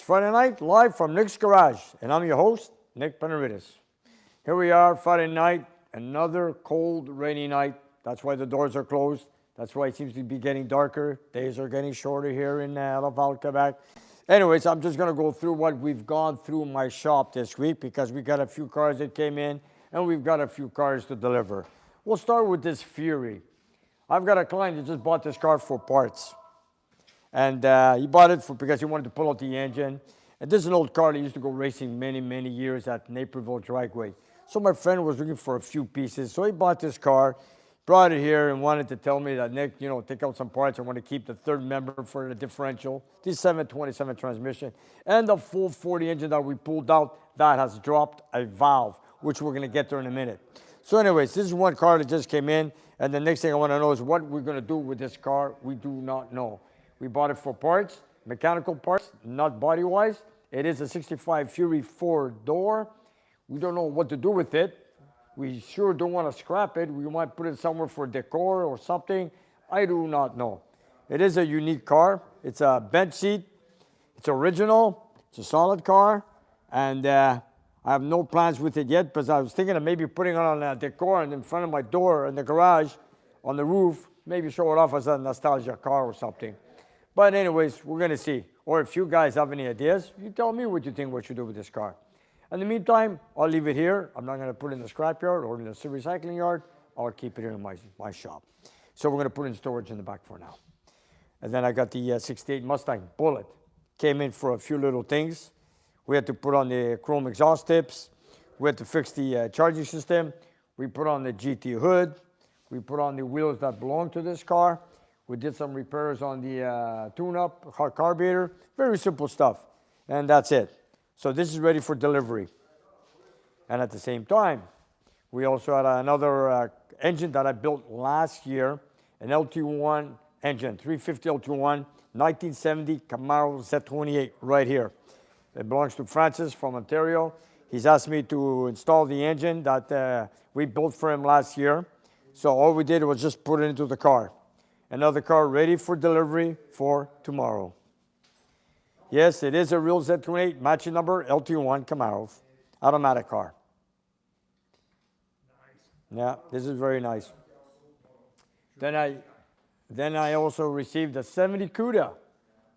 Friday night, live from Nick's Garage, and I'm your host, Nick Benavides. Here we are, Friday night, another cold, rainy night. That's why the doors are closed. That's why it seems to be getting darker. Days are getting shorter here in Laval, Quebec. Anyways, I'm just going to go through what we've gone through my shop this week because we got a few cars that came in, and we've got a few cars to deliver. We'll start with this Fury. I've got a client that just bought this car for parts. And he bought it because he wanted to pull out the engine. And this is an old car that used to go racing many, many years at Naperville Dragway. So my friend was looking for a few pieces. So he bought this car, brought it here, and wanted to tell me that, Nick, you know, take out some parts. I want to keep the third member for the differential, the 727 transmission, and the full 40 engine that we pulled out that has dropped a valve, which we're going to get there in a minute. So anyways, this is one car that just came in. And the next thing I want to know is what we're going to do with this car. We do not know. We bought it for parts, mechanical parts, not body-wise. It is a 65 Fury 4-door. We don't know what to do with it. We sure don't want to scrap it. We might put it somewhere for decor or something. I do not know. It is a unique car. It's a bench seat. It's original. It's a solid car. And I have no plans with it yet because I was thinking of maybe putting it on a decor in front of my door in the garage on the roof. Maybe show it off as a nostalgia car or something. But anyways, we're going to see. Or if you guys have any ideas, you tell me what you think we should do with this car. In the meantime, I'll leave it here. I'm not going to put it in the scrapyard or in the recycling yard. I'll keep it here in my shop. So we're going to put it in storage in the back for now. And then I got the 68 Mustang Bullet. Came in for a few little things. We had to put on the chrome exhaust tips. We had to fix the charging system. We put on the GT hood. We put on the wheels that belong to this car. We did some repairs on the tune-up carburetor. Very simple stuff. And that's it. So this is ready for delivery. And at the same time, we also had another engine that I built last year, an LT1 engine, 350 LT1, 1970 Camaro Z28 right here. It belongs to Francis from Ontario. He's asked me to install the engine that we built for him last year. So all we did was just put it into the car. Another car ready for delivery for tomorrow. Yes, it is a real Z28, matching number, LT1 Camaro, automatic car. Nice. Yeah, this is very nice. Then I also received a 70 CUDA,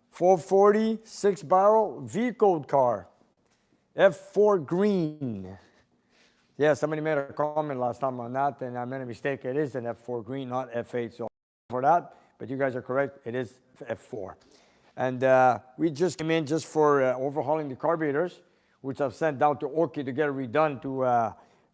440, 6-barrel V-code car, F4 green. Yeah, somebody made a comment last time on that, and I made a mistake. It is an F4 green, not F8. So for that, but you guys are correct. It is F4. And we just came in just for overhauling the carburetors, which I've sent down to Orky to get it redone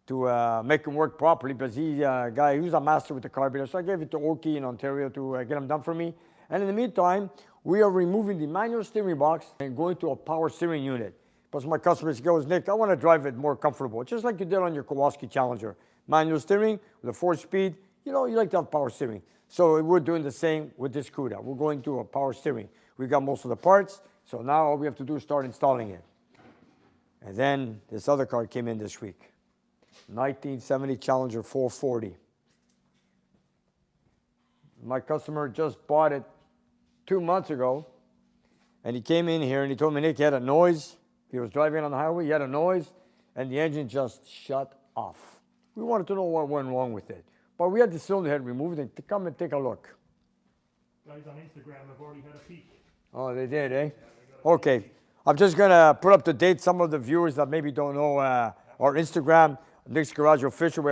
to make them work properly because he's a guy who's a master with the carburetor. So I gave it to Orky in Ontario to get them done for me. And in the meantime, we are removing the manual steering box and going to a power steering unit. Because my customers goes, Nick, I want to drive it more comfortable, just like you did on your Kowalski Challenger. Manual steering with a 4-speed, you know, you like to have power steering. So we're doing the same with this CUDA. We're going to a power steering. We got most of the parts, so now all we have to do is start installing it. And then this other car came in this week. 1970 Challenger 440. My customer just bought it 2 months ago, and he came in here and he told me, Nick, he had a noise. He was driving on the highway, he had a noise, and the engine just shut off. We wanted to know what went wrong with it. But we had the cylinder head removed and to come and take a look. Guys on Instagram have already had a peek. Oh, they did, eh? Okay. I'm just going to put up to date some of the viewers that maybe don't know our Instagram, Nick's Garage Official.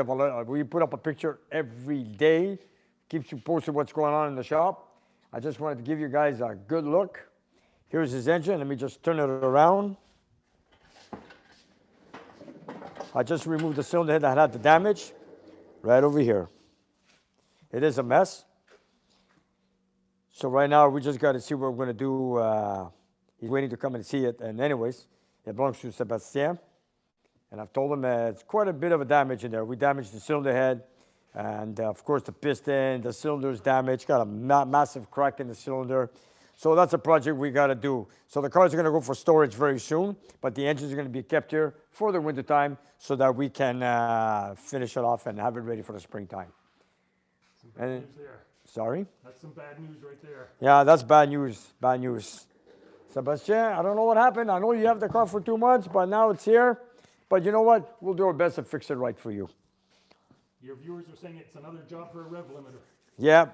We put up a picture every day. Keeps you posted what's going on in the shop. I just wanted to give you guys a good look. Here's his engine. Let me just turn it around. I just removed the cylinder head that had the damage right over here. It is a mess. So right now we just got to see what we're going to do. He's waiting to come and see it. And anyways, it belongs to Sebastien. And I've told him it's quite a bit of a damage in there. We damaged the cylinder head. And of course the piston, the cylinder is damaged. Got a massive crack in the cylinder. So that's a project we got to do. So the cars are going to go for storage very soon, but the engines are going to be kept here for the winter time so that we can finish it off and have it ready for the springtime. Some bad news there. Sorry? That's some bad news right there. Yeah, that's bad news. Bad news. Sebastien, I don't know what happened. I know you have the car for 2 months, but now it's here. But you know what? We'll do our best to fix it right for you. Your viewers are saying it's another job for a rev limiter. Yeah.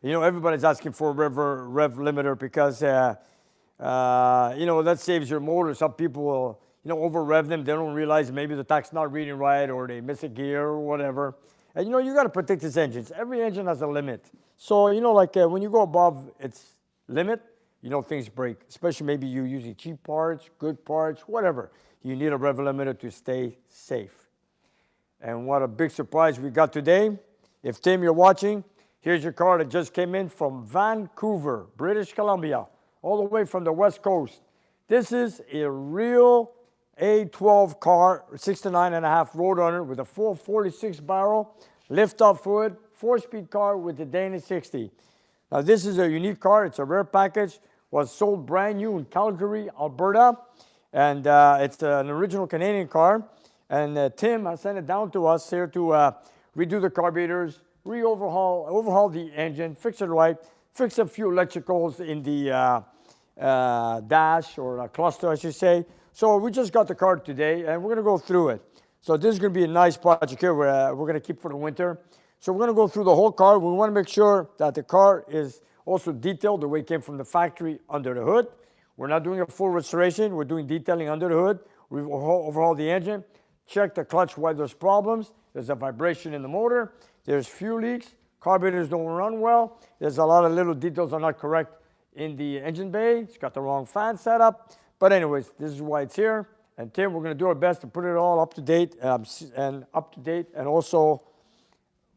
You know, everybody's asking for a rev limiter because, you know, that saves your motor. Some people will, you know, over rev them. They don't realize maybe the tach's not reading right or they miss a gear or whatever. And, you know, you got to protect these engines. Every engine has a limit. So, you know, like when you go above its limit, you know, things break. Especially maybe you're using cheap parts, good parts, whatever. You need a rev limiter to stay safe. And what a big surprise we got today. If Tim, you're watching, here's your car that just came in from Vancouver, British Columbia, all the way from the West Coast. This is a real A12 car, 69.5 Roadrunner with a full 46 barrel, lift-off hood, 4-speed car with the Dana 60. Now this is a unique car. It's a rare package. Was sold brand new in Calgary, Alberta, and it's an original Canadian car. And Tim has sent it down to us here to redo the carburetors, overhaul the engine, fix it right, fix a few electricals in the dash or cluster, I should say. So we just got the car today, and we're going to go through it. So this is going to be a nice project here we're going to keep for the winter. So we're going to go through the whole car. We want to make sure that the car is also detailed the way it came from the factory under the hood. We're not doing a full restoration. We're doing detailing under the hood. We overhaul the engine, check the clutch why there's problems. There's a vibration in the motor. There's fuel leaks. Carburetors don't run well. There's a lot of little details are not correct in the engine bay. It's got the wrong fan setup. But anyways, this is why it's here. And Tim, we're going to do our best to put it all up to date and also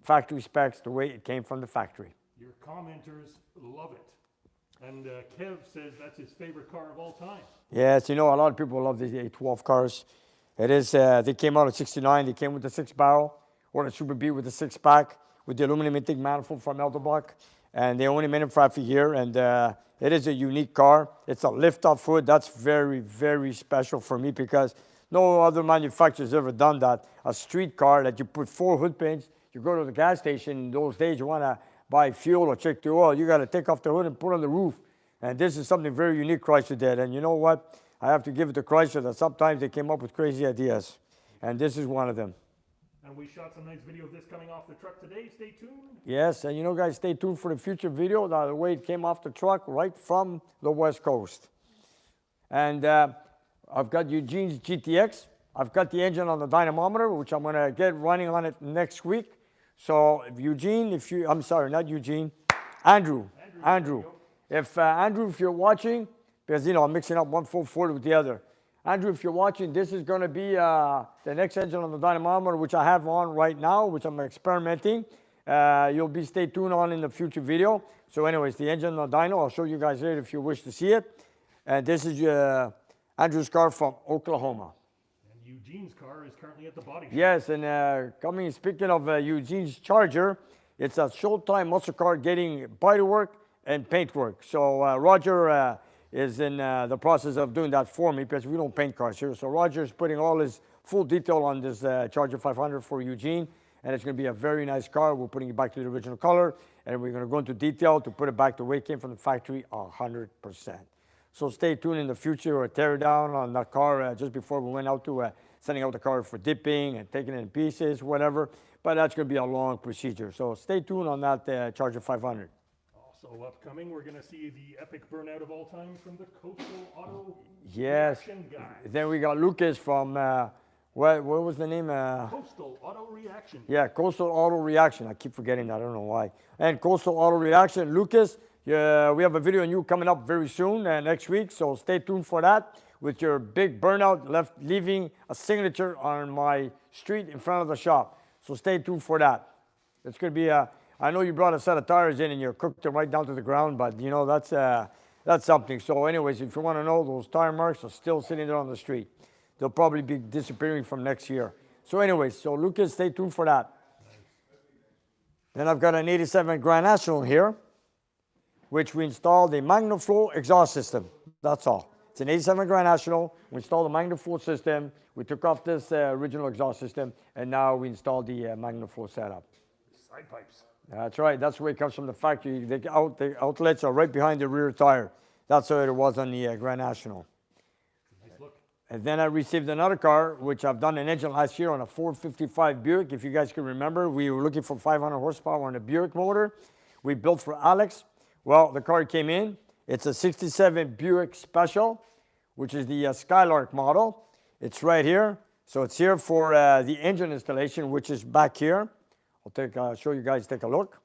factory specs the way it came from the factory. Your commenters love it. And Kev says that's his favorite car of all time. Yes, you know, a lot of people love these A12 cars. It is, they came out in '69. They came with the 6-barrel or the Super B with the 6-pack with the aluminum intake manifold from Elderbach. And they only made them for half a year. And it is a unique car. It's a lift-off hood. That's very, very special for me because no other manufacturer's ever done that. A street car that you put 4 hood pins. You go to the gas station in those days, you want to buy fuel or check the oil, you got to take off the hood and put on the roof. And this is something very unique Chrysler did. And you know what? I have to give it to Chrysler that sometimes they came up with crazy ideas. And this is one of them. And we shot some nice video of this coming off the truck today. Stay tuned. Yes, and you know, guys, stay tuned for the future video, the way it came off the truck right from the West Coast. And I've got Eugene's GTX. I've got the engine on the dynamometer, which I'm going to get running on it next week. So Eugene, I'm sorry, not Eugene, Andrew. If Andrew, if you're watching, because, you know, I'm mixing up one full Ford with the other. Andrew, if you're watching, this is going to be the next engine on the dynamometer, which I have on right now, which I'm experimenting. You'll be stay tuned on in the future video. So anyways, the engine on the dyno, I'll show you guys later if you wish to see it. And this is Andrew's car from Oklahoma. Eugene's car is currently at the body shop. Yes, and speaking of Eugene's Charger, it's a Showtime muscle car getting body work and paint work. So Roger is in the process of doing that for me because we don't paint cars here. So Roger is putting all his full detail on this Charger 500 for Eugene, and it's going to be a very nice car. We're putting it back to the original color, and we're going to go into detail to put it back the way it came from the factory 100%. So stay tuned in the future or tear down on that car just before we went out to sending out the car for dipping and taking it in pieces, whatever. But that's going to be a long procedure. So stay tuned on that Charger 500. Also upcoming, we're going to see the epic burnout of all time from the Coastal Auto Reaction guy. Then we got Lucas from, what was the name? Coastal Auto Reaction. Yeah, Coastal Auto Reaction. I keep forgetting that. I don't know why. And Coastal Auto Reaction, Lucas. We have a video on you coming up very soon, next week, so stay tuned for that with your big burnout leaving a signature on my street in front of the shop. So stay tuned for that. It's going to be, I know you brought a set of tires in and you cooked them right down to the ground, but you know, that's something. So anyways, if you want to know, those tire marks are still sitting there on the street. They'll probably be disappearing from next year. So anyways, so Lucas, stay tuned for that. Then I've got an 87 Grand National here, which we installed a MagnaFlow exhaust system. That's all. It's an 87 Grand National. We installed the MagnaFlow system. We took off this original exhaust system, and now we installed the MagnaFlow setup. Side pipes. That's right. That's where it comes from the factory. The outlets are right behind the rear tire. That's how it was on the Grand National. Nice look. And then I received another car, which I've done an engine last year on a 455 Buick. If you guys can remember, we were looking for 500 horsepower on a Buick motor. We built for Alex. Well, the car came in. It's a 67 Buick Special, which is the Skylark model. It's right here. So it's here for the engine installation, which is back here. I'll show you guys, take a look.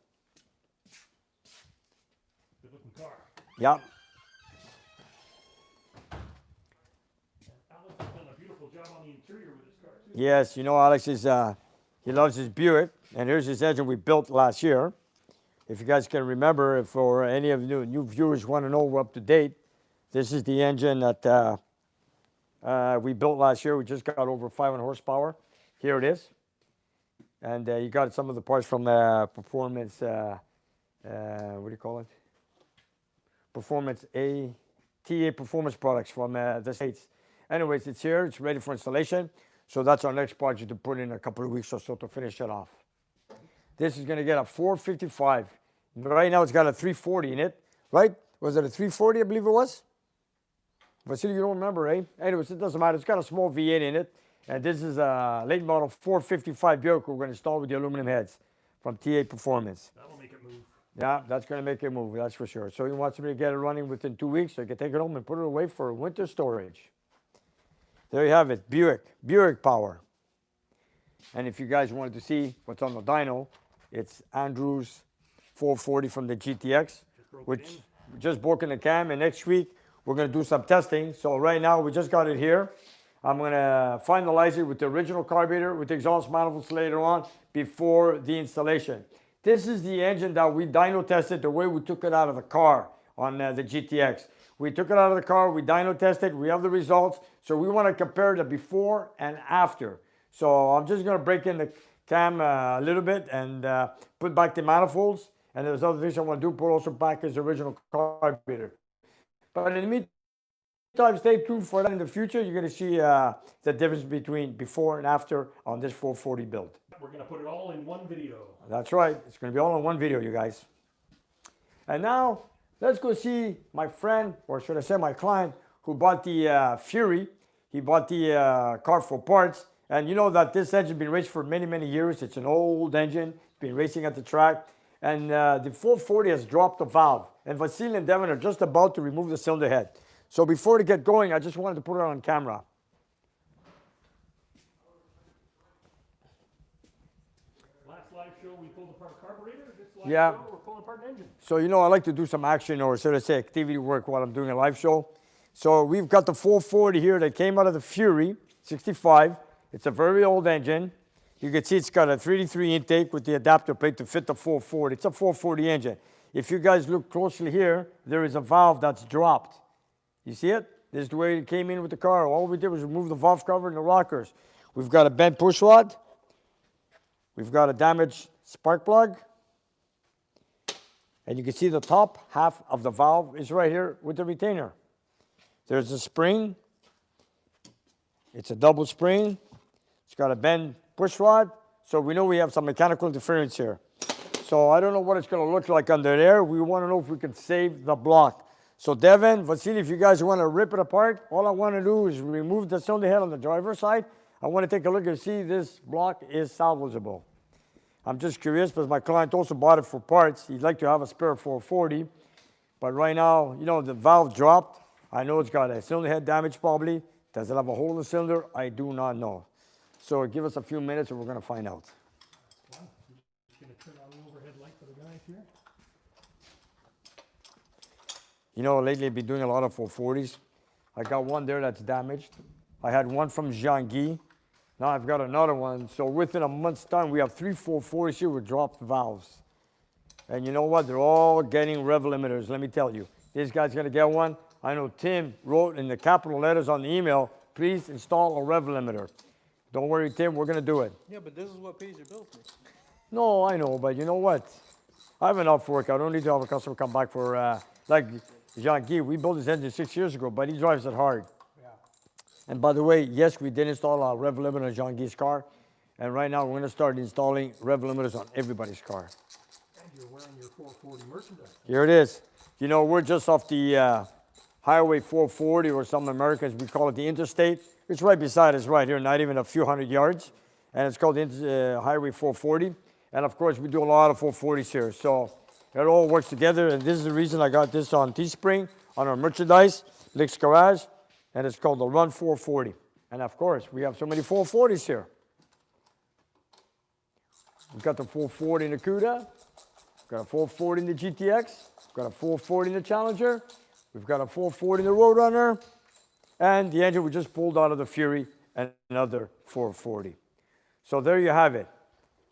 Good looking car. Yeah. Alex has done a beautiful job on the interior with this car too. Yes, you know, Alex is, he loves his Buick. And here's his engine we built last year. If you guys can remember, if for any of the new viewers want to know we're up to date, this is the engine that we built last year. We just got over 500 horsepower. Here it is. And you got some of the parts from Performance, what do you call it? Performance TA Performance Products from the States. Anyways, it's here. It's ready for installation. So that's our next project to put in a couple of weeks or so to finish it off. This is going to get a 455. Right now it's got a 340 in it, right? Was it a 340, I believe it was? Vasily, you don't remember, eh? Anyways, it doesn't matter. It's got a small V8 in it. And this is a late model 455 Buick we're going to install with the aluminum heads from TA Performance. That'll make it move. Yeah, that's going to make it move, that's for sure. So he wants me to get it running within 2 weeks so he can take it home and put it away for winter storage. There you have it, Buick power. And if you guys wanted to see what's on the dyno, it's Andrew's 440 from the GTX, which just broken the cam. And next week, we're going to do some testing. So right now, we just got it here. I'm going to finalize it with the original carburetor, with the exhaust manifolds later on, before the installation. This is the engine that we dyno tested the way we took it out of the car on the GTX. We took it out of the car, we dyno tested, we have the results. So we want to compare the before and after. So I'm just going to break in the cam a little bit and put back the manifolds. And there's other things I want to do, put also back his original carburetor. But in the meantime, stay tuned for that in the future. You're going to see the difference between before and after on this 440 build. We're going to put it all in one video. That's right. It's going to be all in one video, you guys. And now, let's go see my friend, or should I say my client, who bought the Fury. He bought the car for parts. And you know that this engine has been raced for many, many years. It's an old engine. It's been racing at the track. And the 440 has dropped the valve. And Vasily and Devin are just about to remove the cylinder head. So before they get going, I just wanted to put it on camera. Last live show, we pulled apart a carburetor. This live Yeah. show, we're pulling apart an engine. So, you know, I like to do some action, or should I say activity work while I'm doing a live show. So we've got the 440 here that came out of the Fury 65. It's a very old engine. You can see it's got a 3D3 intake with the adapter plate to fit the 440. It's a 440 engine. If you guys look closely here, there is a valve that's dropped. You see it? This is the way it came in with the car. All we did was remove the valve cover and the rockers. We've got a bent push rod. We've got a damaged spark plug. And you can see the top half of the valve is right here with the retainer. There's a spring. It's a double spring. It's got a bend push rod. So we know we have some mechanical interference here. So I don't know what it's going to look like under there. We want to know if we can save the block. So Devin, Vasily, if you guys want to rip it apart, all I want to do is remove the cylinder head on the driver's side. I want to take a look and see this block is salvageable. I'm just curious because my client also bought it for parts. He'd like to have a spare 440. But right now, you know, the valve dropped. I know it's got a cylinder head damage probably. Does it have a hole in the cylinder? I do not know. So give us a few minutes and we're going to find out. Wow. Just going to turn on the overhead light for the guys here. You know, lately I've been doing a lot of 440s. I got one there that's damaged. I had one from Jean-Guy. Now I've got another one. So within a month's time, we have 3 440s here with dropped valves. And you know what? They're all getting rev limiters, let me tell you. This guy's going to get one. I know Tim wrote in the capital letters on the email, please install a rev limiter. Don't worry, Tim, we're going to do it. Yeah, but this is what pays your bills for. No, I know, but you know what? I have enough work. I don't need to have a customer come back for, like Jean-Guy, we built his engine 6 years ago, but he drives it hard. Yeah. And by the way, yes, we did install a rev limiter on Jean-Guy's car. And right now, we're going to start installing rev limiters on everybody's car. And you're wearing your 440 merchandise. Here it is. You know, we're just off the Highway 440, or some Americans, we call it the interstate. It's right beside us right here, not even a few hundred yards. And it's called Highway 440. And of course, we do a lot of 440s here. So it all works together. And this is the reason I got this on Teespring, on our merchandise, Nick's Garage. And it's called the Run 440. And of course, we have so many 440s here. We've got the 440 in the Cuda. We've got a 440 in the GTX. We've got a 440 in the Challenger. We've got a 440 in the Roadrunner. And the engine we just pulled out of the Fury, and another 440. So there you have it.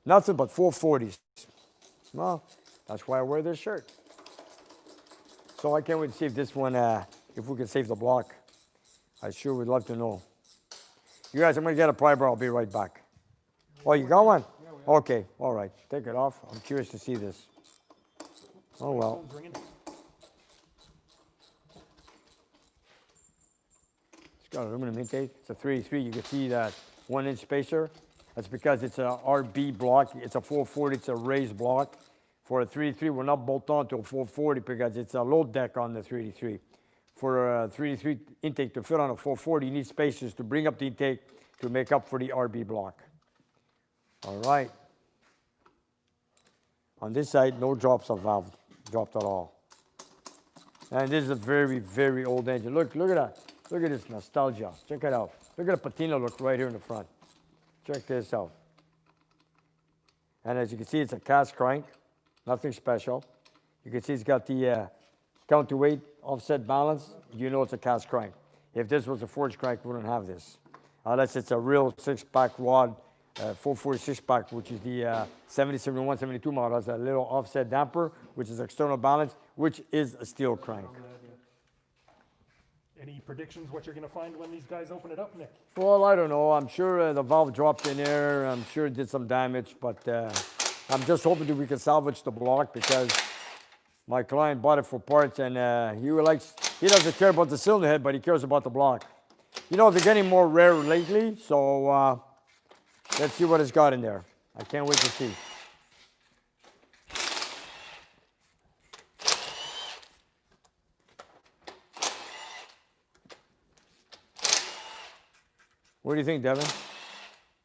Nothing but 440s. Well, that's why I wear this shirt. So I can't wait to see if this one, if we can save the block. I sure would love to know. You guys, I'm going to get a pry bar. I'll be right back. Oh, you got one? Okay, all right. Take it off. I'm curious to see this. Oh, well. It's got aluminum intake. It's a 383. You can see that 1-inch spacer. That's because it's a RB block. It's a 440. It's a raised block. For a 383, we're not bolt on to a 440 because it's a load deck on the 383. For a 383 intake to fit on a 440, you need spacers to bring up the intake to make up for the RB block. All right. On this side, no drops of valve dropped at all. And this is a very, very old engine. Look at that. Look at this nostalgia. Check it out. Look at the patina look right here in the front. Check this out. And as you can see, it's a cast crank. Nothing special. You can see it's got the counterweight offset balance. You know it's a cast crank. If this was a forged crank, we wouldn't have this. Unless it's a real 6-pack rod, 446 pack, which is the 70, 71, 72 model. Has a little offset damper, which is external balance, which is a steel crank. Any predictions what you're going to find when these guys open it up, Nick? Well, I don't know. I'm sure the valve dropped in there. I'm sure it did some damage, but I'm just hoping that we can salvage the block because my client bought it for parts, and he doesn't care about the cylinder head, but he cares about the block. You know, they're getting more rare lately, so let's see what it's got in there. I can't wait to see. What do you think, Devin?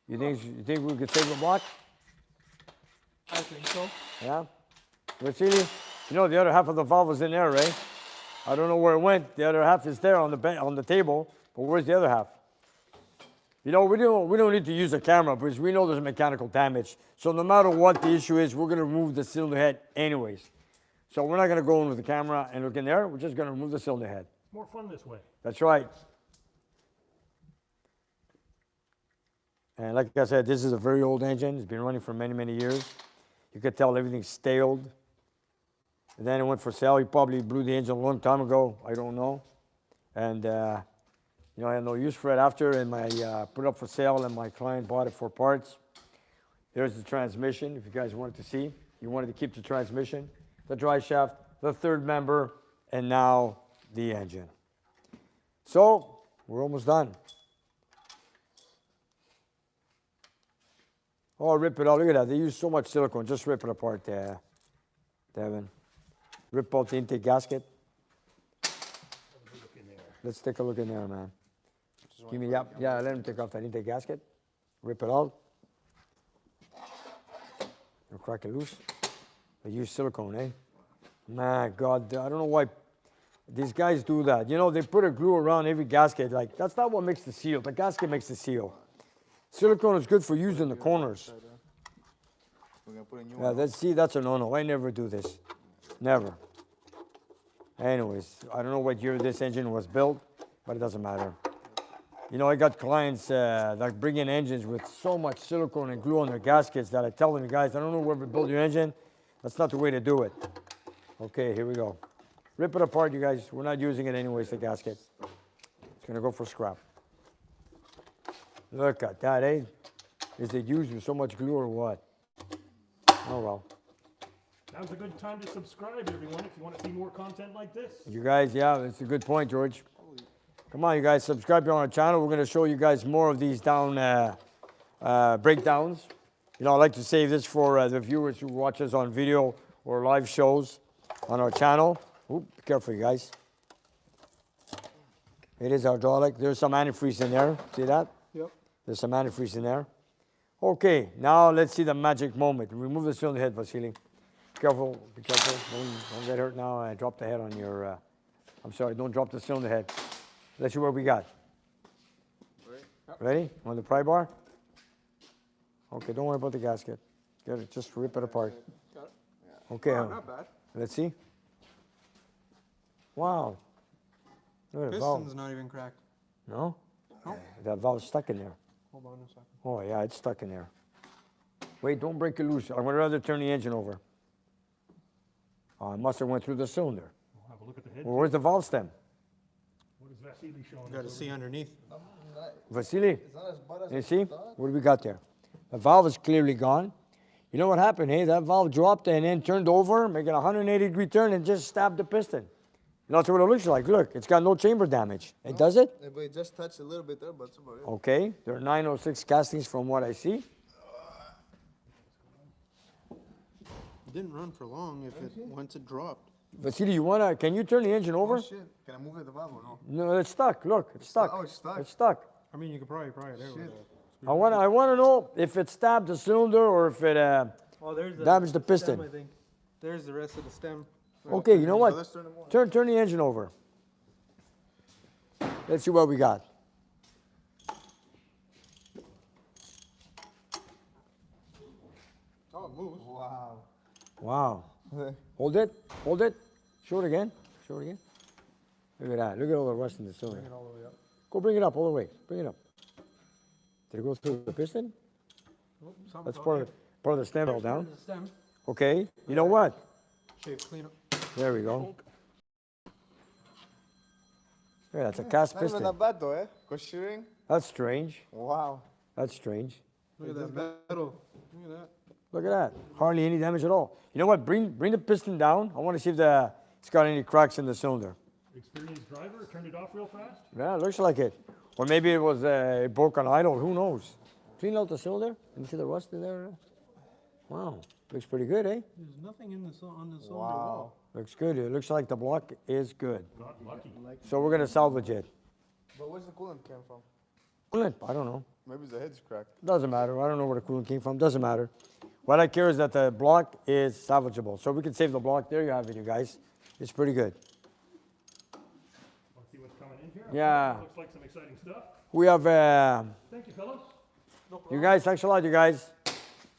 You think we could save the block? I think so. Yeah? Vasily, you know the other half of the valve is in there, right? I don't know where it went. The other half is there on the table, but where's the other half? You know, we don't need to use a camera because we know there's mechanical damage. So no matter what the issue is, we're going to remove the cylinder head anyways. So we're not going to go in with the camera and look in there. We're just going to remove the cylinder head. More fun this way. That's right. And like I said, this is a very old engine. It's been running for many, many years. You could tell everything's staled. And then it went for sale. He probably blew the engine a long time ago. I don't know. And, you know, I had no use for it after, and put it up for sale, and my client bought it for parts. There's the transmission, if you guys wanted to see. You wanted to keep the transmission, the drive shaft, the third member, and now the engine. So, we're almost done. Oh, rip it out. Look at that. They use so much silicone. Just rip it apart there, Devin. Rip out the intake gasket. Let's take a look in there, man. Give me, yeah, let him take off that intake gasket. Rip it out. Or crack it loose. They use silicone, eh? My God, I don't know why these guys do that. You know, they put a glue around every gasket. Like, that's not what makes the seal. The gasket makes the seal. Silicone is good for using the corners. Yeah, see, that's a no-no. I never do this. Never. Anyways, I don't know what year this engine was built, but it doesn't matter. You know, I got clients that bring in engines with so much silicone and glue on their gaskets that I tell them, guys, I don't know where to build your engine. That's not the way to do it. Okay, here we go. Rip it apart, you guys. We're not using it anyways, the gasket. It's going to go for scrap. Look at that, eh? Is it used with so much glue or what? Oh, well. Now's a good time to subscribe, everyone, if you want to see more content like this. You guys, yeah, that's a good point, George. Come on, you guys, subscribe to our channel. We're going to show you guys more of these down breakdowns. You know, I like to save this for the viewers who watch us on video or live shows on our channel. Oop, be careful, you guys. It is hydraulic. There's some antifreeze in there. See that? Yep. There's some antifreeze in there. Okay, now let's see the magic moment. Remove the cylinder head, Vasily. Careful, be careful. Don't get hurt now. I dropped the head on your, I'm sorry, don't drop the cylinder head. Let's see what we got. Ready? On the pry bar? Okay, don't worry about the gasket. Get it, just rip it apart. Got it. Okay, Oh, not bad. let's see. Wow. Look at the valve. Piston's not even cracked. No? No. That valve's stuck in there. Hold on a second. Oh, yeah, it's stuck in there. Wait, don't break it loose. I would rather turn the engine over. Oh, it must have went through the cylinder. We'll have a look at the head. Well, where's the valve stem? What is Vasily showing You got to us? see underneath. Vasily, you see? What do we got there? The valve is clearly gone. You know what happened? Hey, that valve dropped and then turned over, making a 180-degree turn and just stabbed the piston. That's what it looks like. Look, it's got no chamber damage. It does it? Yeah, but it just touched a little bit there, but it's about it. Okay, there are 906 castings from what I see. It didn't run for long if it once it dropped. Vasily, can you turn the engine over? Oh shit, can I move the valve or no? No, it's stuck. Look, it's stuck. Oh, it's stuck. It's stuck. I mean, you could probably pry it out. with Shit. a- I want to know if it stabbed the cylinder or if it Oh, there's the damaged the piston. stem, I think. There's the rest of the stem. Okay, you know So what? let's turn them on. Turn the engine over. Let's see what we got. Oh, it moves. Wow. Wow. Hold it. Hold it. Show it again. Show it again. Look at that. Look at all the rust in the cylinder. Bring it all the way up. Go bring it up all the way. Bring it up. Did it go through the piston? Oh, something That's fell part of the stem held there. down. There's the stem. Okay. You know what? Shape clean up. There we go. Yeah, that's a cast Not even piston. that bad though, eh? Considering. That's strange. Wow. That's strange. Look at that metal. Look at that. Look at that. Hardly any damage at all. You know what? Bring the piston down. I want to see if it's got any cracks in the cylinder. Experienced driver, turned it off real fast. Yeah, it looks like it. Or maybe it was it broke on idle. Who knows? Clean out the cylinder. Let me see the rust in there. Wow. Looks pretty good, eh? There's nothing in the on the cylinder Wow. wall. Looks good. It looks like the block is good. Got lucky. So we're going to salvage it. But where's the coolant came from? Coolant? I don't know. Maybe the head's cracked. Doesn't matter. I don't know where the coolant came from. Doesn't matter. What I care is that the block is salvageable. So we can save the block. There you have it, you guys. It's pretty good. Let's see what's coming in here. Yeah. Looks like some exciting stuff. We have, Thank you, fellas. you guys, thanks a lot, you guys.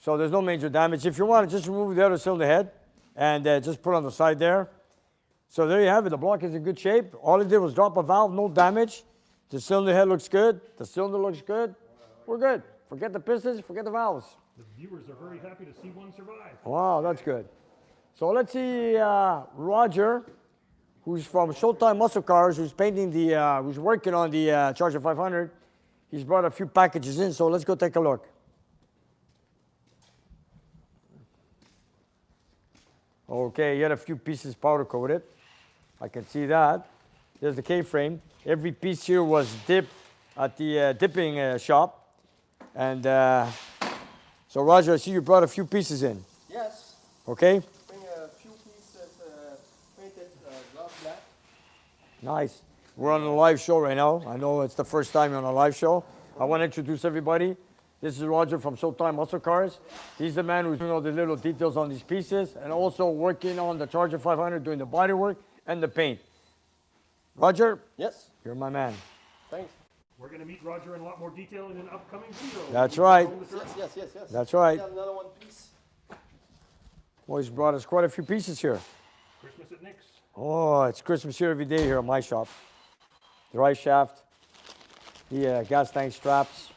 So there's no major damage. If you want to just remove the other cylinder head and just put it on the side there. So there you have it. The block is in good shape. All it did was drop a valve, no damage. The cylinder head looks good. The cylinder looks good. We're good. Forget the pistons, forget the valves. The viewers are very happy to see one survive. Wow, that's good. So let's see Roger, who's from Showtime Muscle Cars, who's painting who's working on the Charger 500. He's brought a few packages in, so let's go take a look. Okay, he had a few pieces powder coated. I can see that. There's the K-frame. Every piece here was dipped at the dipping shop. And so Roger, I see you brought a few pieces in. Yes, Okay? bring a few pieces painted gloss black. Nice. We're on a live show right now. I know it's the first time you're on a live show. I want to introduce everybody. This is Roger from Showtime Muscle Cars. He's the man who's doing all the little details on these pieces and also working on the Charger 500, doing the body work and the paint. Roger, Yes, you're my man. thanks. We're going to meet Roger in a lot more detail in an upcoming video. That's right. Yes. That's right. Got another one piece. Well, he's brought us quite a few pieces here. Christmas at Nick's. Oh, it's Christmas here every day here at my shop. The right shaft, the gas tank straps.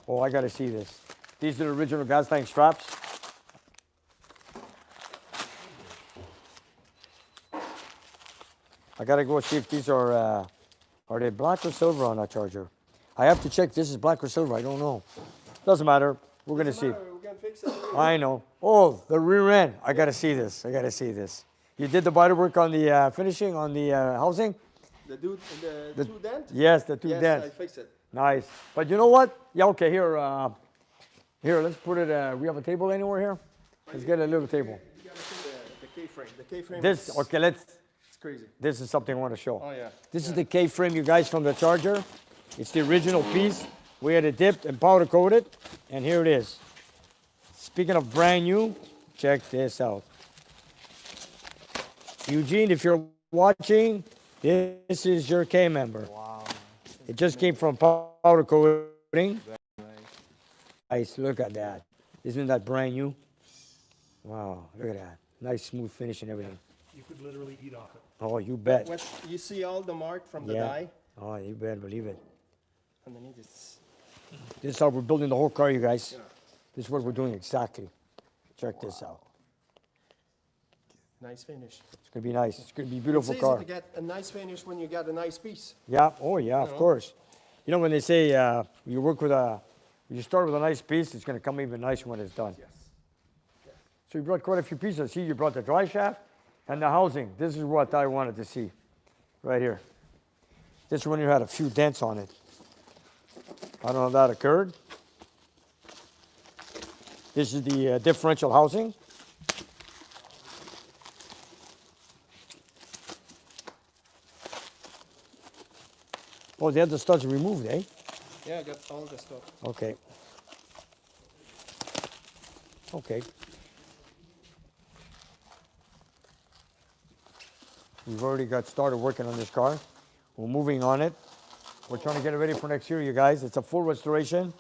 Oh, I got to see this. These are the original gas tank straps. I got to go see if these are they black or silver on that Charger? I have to check. This is black or silver. I don't know. Doesn't matter. We're going to see. We can fix it. I know. Oh, the rear end. I got to see this. I got to see this. You did the body work on the finishing, on the housing? The two dent? Yes, the two Yes, dents. I fixed it. Nice. But you know what? Yeah, okay, here, let's put it, we have a table anywhere here? Let's get a little table. You gotta see the K-frame. The K-frame This, is okay, let's, It's crazy. This is something I want to show. Oh yeah. This is the K-frame, you guys, from the Charger. It's the original piece. We had it dipped and powder coated, and here it is. Speaking of brand new, check this out. Eugene, if you're watching, this is your K member. Wow. It just came from powder coating. Nice, look at that. Isn't that brand new? Wow, look at that. Nice smooth finish and everything. You could literally eat off it. Oh, you bet. You see all the mark from the Yeah. die Oh, you better believe it. underneath it's This is how we're building the whole car, you guys. This is what we're doing exactly. Check this out. nice finish. It's gonna be nice. It's gonna be a It's beautiful easy car. to get a nice finish when you get a nice piece. Yeah. Oh, yeah. Of course. You know when they say you work with you start with a nice piece, it's gonna come even nicer when it's done. Yes. So you brought quite a few pieces. See, you brought the dry shaft and the housing. This is what I wanted to see, right here. This one you had a few dents on it. I don't know if that occurred. This is the differential housing. Oh, they had the studs removed, eh? Yeah, I got all the stuff. Okay. Okay. We've already got started working on this car. We're moving on it. We're trying to get it ready for next year, you guys. It's a full restoration.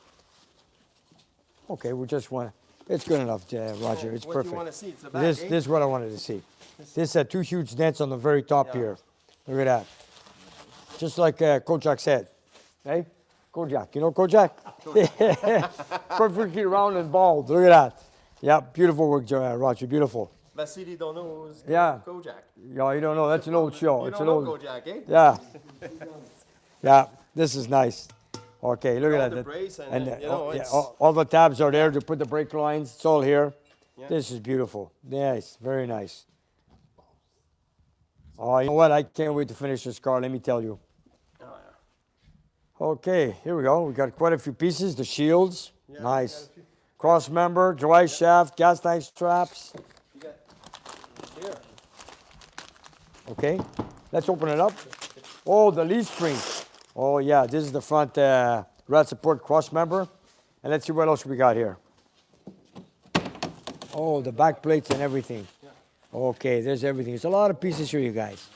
Okay, we just want. It's good enough, Roger. It's what perfect. you want to see? It's the back, This eh? is what I wanted to see. This had two huge dents on the very top Yeah. here. Look at that. Just like Kojak said. Hey, Kojak. You know Kojak? Perfectly round and bald. Look at that. Yeah, beautiful work, Roger. Beautiful. But CD don't know who's Yeah. Kojak. Yeah, you don't know. That's an old show. You It's don't an know old. Kojak, eh? Yeah. Yeah, this is nice. Okay, look All at the that. brace and you know, yeah, it's all the tabs are there to put the brake lines. It's all here. Yeah. This is beautiful. Nice, very nice. Oh, you know what? I can't wait to finish this car. Let me tell you. Oh, Okay, here we go. We got quite a few pieces. The shields, Yeah, nice. Cross member, dry shaft, gas tank straps. you got here. Okay, let's open it up. Oh, the leaf spring. Oh yeah, this is the front rat support cross member. And let's see what else we got here. Oh, the back plates and everything. Okay, there's everything. There's a lot of pieces here, you guys.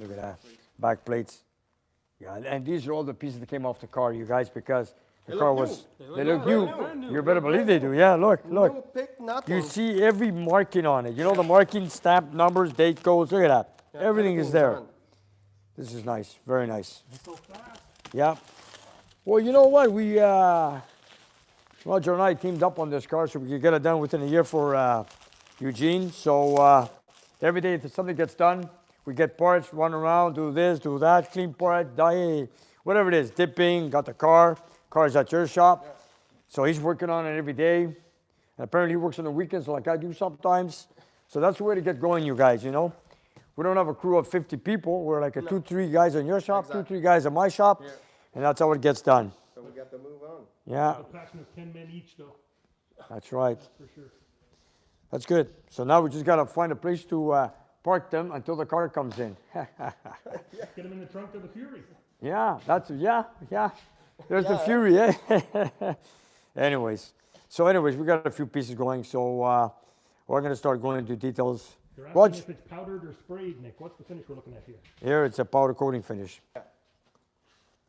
Look at that. Back plates. Yeah, and these are all the pieces that came off the car, you guys, because the car was. They look new. You better believe they do. Yeah, look. No pick, nothing. You see every marking on it. You know the marking, stamp, numbers, date codes. Look at that. Yeah, Everything is everything's there. done. This is nice. Very nice. It's so fast. Yeah. Well, you know what? We, Roger and I teamed up on this car so we could get it done within a year for Eugene. So every day if something gets done, we get parts, run around, do this, do that, clean parts, dye, whatever it is, dipping, got the car. Car's at your shop. Yeah. So he's working on it every day. And apparently he works on the weekends like I do sometimes. So that's the way to get going, you guys, you know. We don't have a crew of 50 people. We're like 2, 3 guys in your shop, Exactly. 2, 3 guys in my shop. Yeah. And that's how it gets done. So we got to move on. Yeah, A pack of 10 men each, though, that's right. for sure. That's good. So now we just got to find a place to park them until the car comes in. Get them in the trunk of the Fury. Yeah, yeah. There's the Fury, eh? anyways, we got a few pieces going. So we're going to start going into details. They're asking Rog, if it's powdered or sprayed, Nick. What's the finish we're looking at here? here it's a powder coating finish.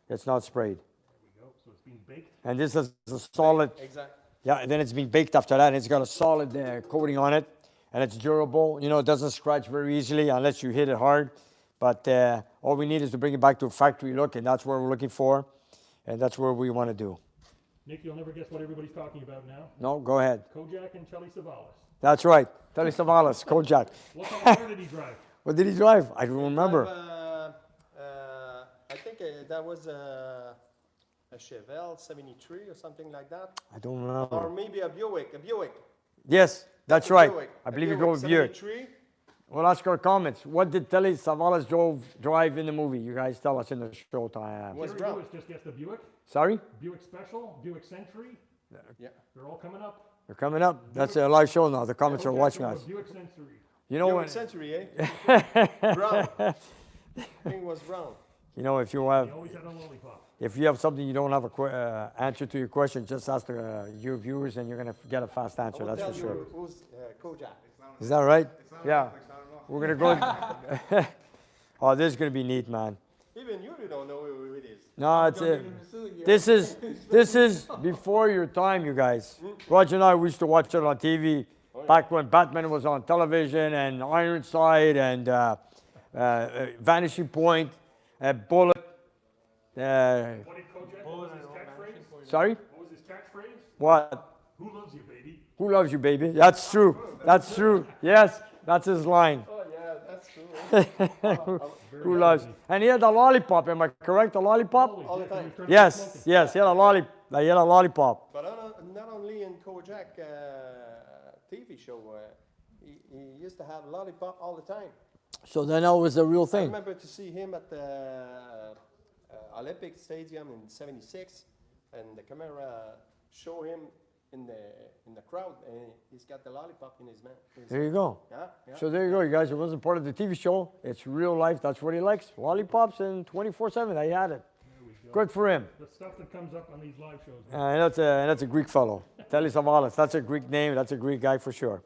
It's not sprayed. There we go. So it's being baked. And this is a solid, Exactly. yeah, and then it's been baked after that, and it's got a solid coating on it, and it's durable. You know, it doesn't scratch very easily unless you hit it hard. But all we need is to bring it back to a factory look, and that's what we're looking for, and that's what we want to do. Nick, you'll never guess what everybody's talking about now. No, go ahead. Kojak and Telly Savalas. That's right. Telly Savalas, Kojak. What kind of car did he drive? What did he drive? I don't remember. I think that was a Chevelle 73 or something like that. I don't Or remember. maybe a Buick. Yes, that's A right. Buick. I A believe you go with Buick. 73. Well, ask our comments. What did Telly Savalas drive in the movie? You guys tell us in the Showtime. Was Jerry drunk. Lewis just guessed the Buick. Sorry? Buick Special, Buick Century. Yeah. They're all coming up. They're coming up. That's a live show now. The comments are watching us. Buick Century. You know Buick what? Century, eh? Brown. Thing was brown. You know, if you have, He always had a lollipop. if you have something you don't have answer to your question, just ask your viewers, and you're gonna get a fast I answer. will That's for tell sure. you who's Kojak. Is that right? Yeah. We're gonna go. Oh, this is gonna be neat, man. Even you don't know who it is. No, it's this is before your time, you guys. Roger and I, we used to watch it on TV back when Batman was on television, and Ironside, and Vanishing Point, Bullet. What did Kojak? What was his catchphrase? Sorry? What was his catchphrase? What? Who loves you, baby? Who loves you, baby? That's true. That's true. Yes, that's his line. Oh yeah, that's true. Who loves? And he had a lollipop. Am I correct? A lollipop? All the time. Yes. Yes. He had a lollipop. He had a lollipop. But not only in Kojak TV show, he used to have lollipop all the time. So then that was the real I thing. remember to see him at the Olympic Stadium in '76, and the camera show him in the crowd, and he's got the lollipop in his mouth. There you go. Yeah, yeah. So there you go, you guys. It wasn't part of the TV show. It's real life. That's what he likes. Lollipops and 24/7. He had it. Good for him. The stuff that comes up on these live shows. And that's a Greek fellow. Telis Avalis. That's a Greek name. That's a Greek guy for sure.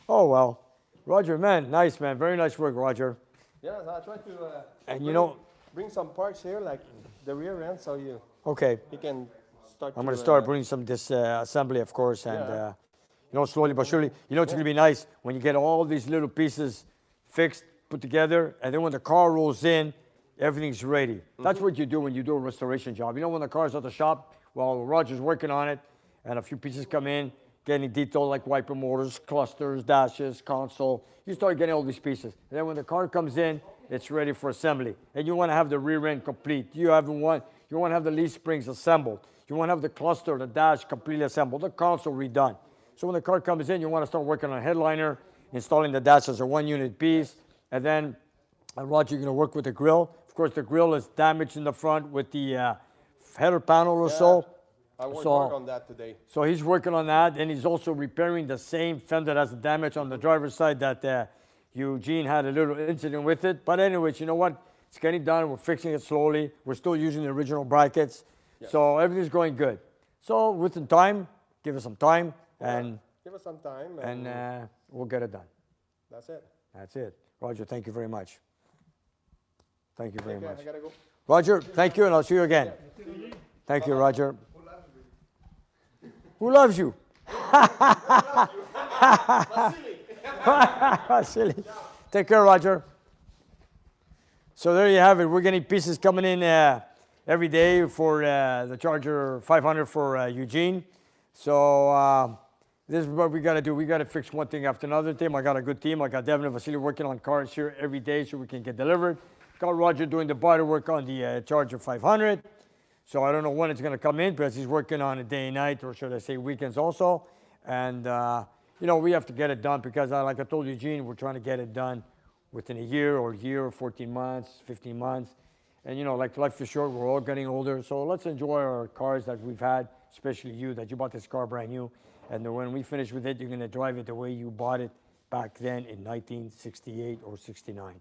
Oh well, Roger, man, nice man. Very nice work, Roger. Yeah, I try to And you know, bring some parts here, like the rear end, so you okay. can start. I'm going to start bringing some disassembly, of course, and you know, slowly but surely. You know, it's going to be nice when you get all these little pieces fixed, put together, and then when the car rolls in, everything's ready. That's what you do when you do a restoration job. You know, when the car's at the shop, well, Roger's working on it, and a few pieces come in, getting detailed like wiper motors, clusters, dashes, console. You start getting all these pieces. And then when the car comes in, it's ready for assembly. And you want to have the rear end complete. You want to have the leaf springs assembled. You want to have the cluster, the dash completely assembled, the console redone. So when the car comes in, you want to start working on a headliner, installing the dash as a one-unit piece, and then Roger, you're going to work with the grill. Of course, the grill is damaged in the front with the header panel or so. I will So- work on that today. So he's working on that, and he's also repairing the same fender that has the damage on the driver's side that Eugene had a little incident with it. But anyways, you know what? It's getting done. We're fixing it slowly. We're still using the original brackets. So everything's going good. So within time, give us some time, and Give us some time, and we'll get it done. that's it. That's it. Roger, thank you very much. Thank you very Okay, much. I gotta go. Roger, thank you, and I'll see you again. Thank you, Roger. Who loves you? Silly. Take care, Roger. So there you have it. We're getting pieces coming in every day for the Charger 500 for Eugene. So this is what we got to do. We got to fix one thing after another thing. I got a good team. I got Devin and Vasily working on cars here every day so we can get delivered. Got Roger doing the body work on the Charger 500. So I don't know when it's going to come in because he's working on it day and night, or should I say weekends also. And, you know, we have to get it done because, like I told Eugene, we're trying to get it done within a year or 14 months, 15 months. And, you know, like life is short, we're all getting older. So let's enjoy our cars that we've had, especially you, that you bought this car brand new. And then when we finish with it, you're going to drive it the way you bought it back then in 1968 or 69. Nice.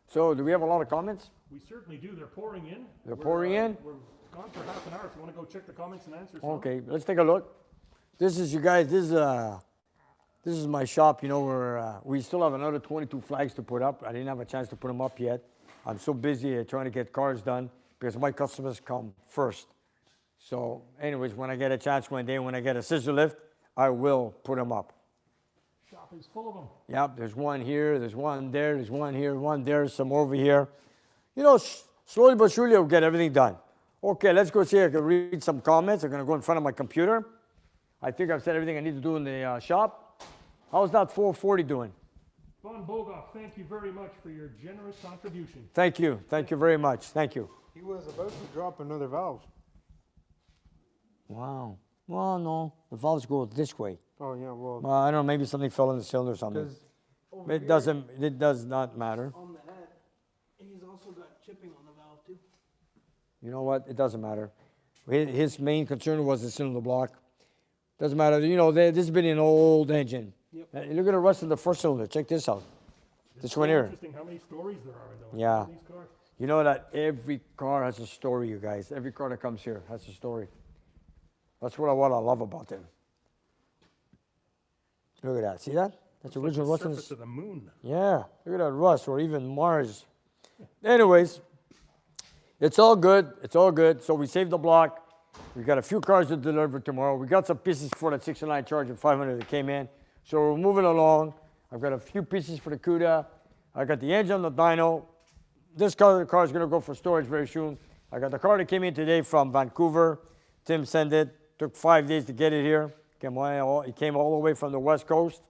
So do we have a lot of comments? We certainly do. They're pouring in. They're pouring in? We're gone for half an hour. If you want to go check the comments and answers. Okay, let's take a look. This is, you guys, this is my shop, you know, where we still have another 22 flags to put up. I didn't have a chance to put them up yet. I'm so busy trying to get cars done because my customers come first. So anyways, when I get a chance one day, when I get a scissor lift, I will put them up. Shop is full of them. Yep, there's one here, there's one there, there's one here, one there, some over here. You know, slowly but surely I'll get everything done. Okay, let's go see. I can read some comments. I'm going to go in front of my computer. I think I've said everything I need to do in the shop. How's that 440 doing? Von Bogoff, thank you very much for your generous contribution. Thank you. Thank you very much. Thank you. He was about to drop another valve. Wow. Well, no. The valves go this way. Oh, yeah, well, I don't know. Maybe something fell in the cylinder or something. because It does not matter. On the head, he's also got chipping on the valve too. You know what? It doesn't matter. His main concern was the cylinder block. Doesn't matter. You know, this has been an old engine. Yep. Look at the rust of the first cylinder. Check this out. This one so here. Interesting how many stories there are in Yeah. these cars. You know that every car has a story, you guys. Every car that comes here has a story. That's what I love about them. Look at that. See that? That's It's original like rust. the on surface of the moon. Yeah, look at that rust, or even Mars. Anyways, it's all good. It's all good. So we saved the block. We got a few cars to deliver tomorrow. We got some pieces for that 69 Charger 500 that came in. So we're moving along. I've got a few pieces for the CUDA. I got the engine on the dyno. This car is going to go for storage very soon. I got the car that came in today from Vancouver. Tim sent it. Took 5 days to get it here. It came all the way from the West Coast.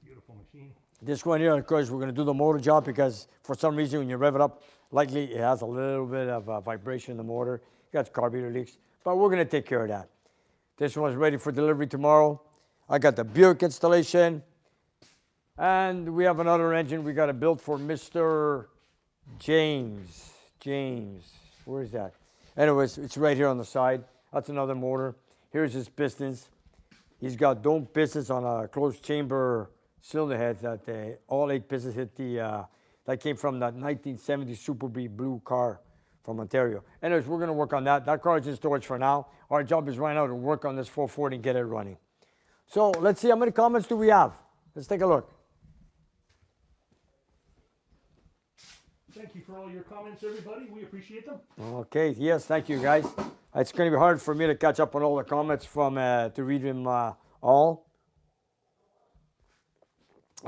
Beautiful machine. This one here, of course, we're going to do the motor job because for some reason when you rev it up, likely it has a little bit of vibration in the motor. It got carburetor leaks, but we're going to take care of that. This one's ready for delivery tomorrow. I got the Buick installation. And we have another engine we got to build for Mr. James. Where is that? Anyways, it's right here on the side. That's another motor. Here's his pistons. He's got dome pistons on a closed chamber cylinder head that all 8 pistons hit the, that came from that 1970 Super Bee blue car from Ontario. Anyways, we're going to work on that. That car is in storage for now. Our job is right now to work on this 440 and get it running. So let's see how many comments do we have. Let's take a look. Thank you for all your comments, everybody. We appreciate them. Okay, yes, thank you guys. It's going to be hard for me to catch up on all the comments from to read them all.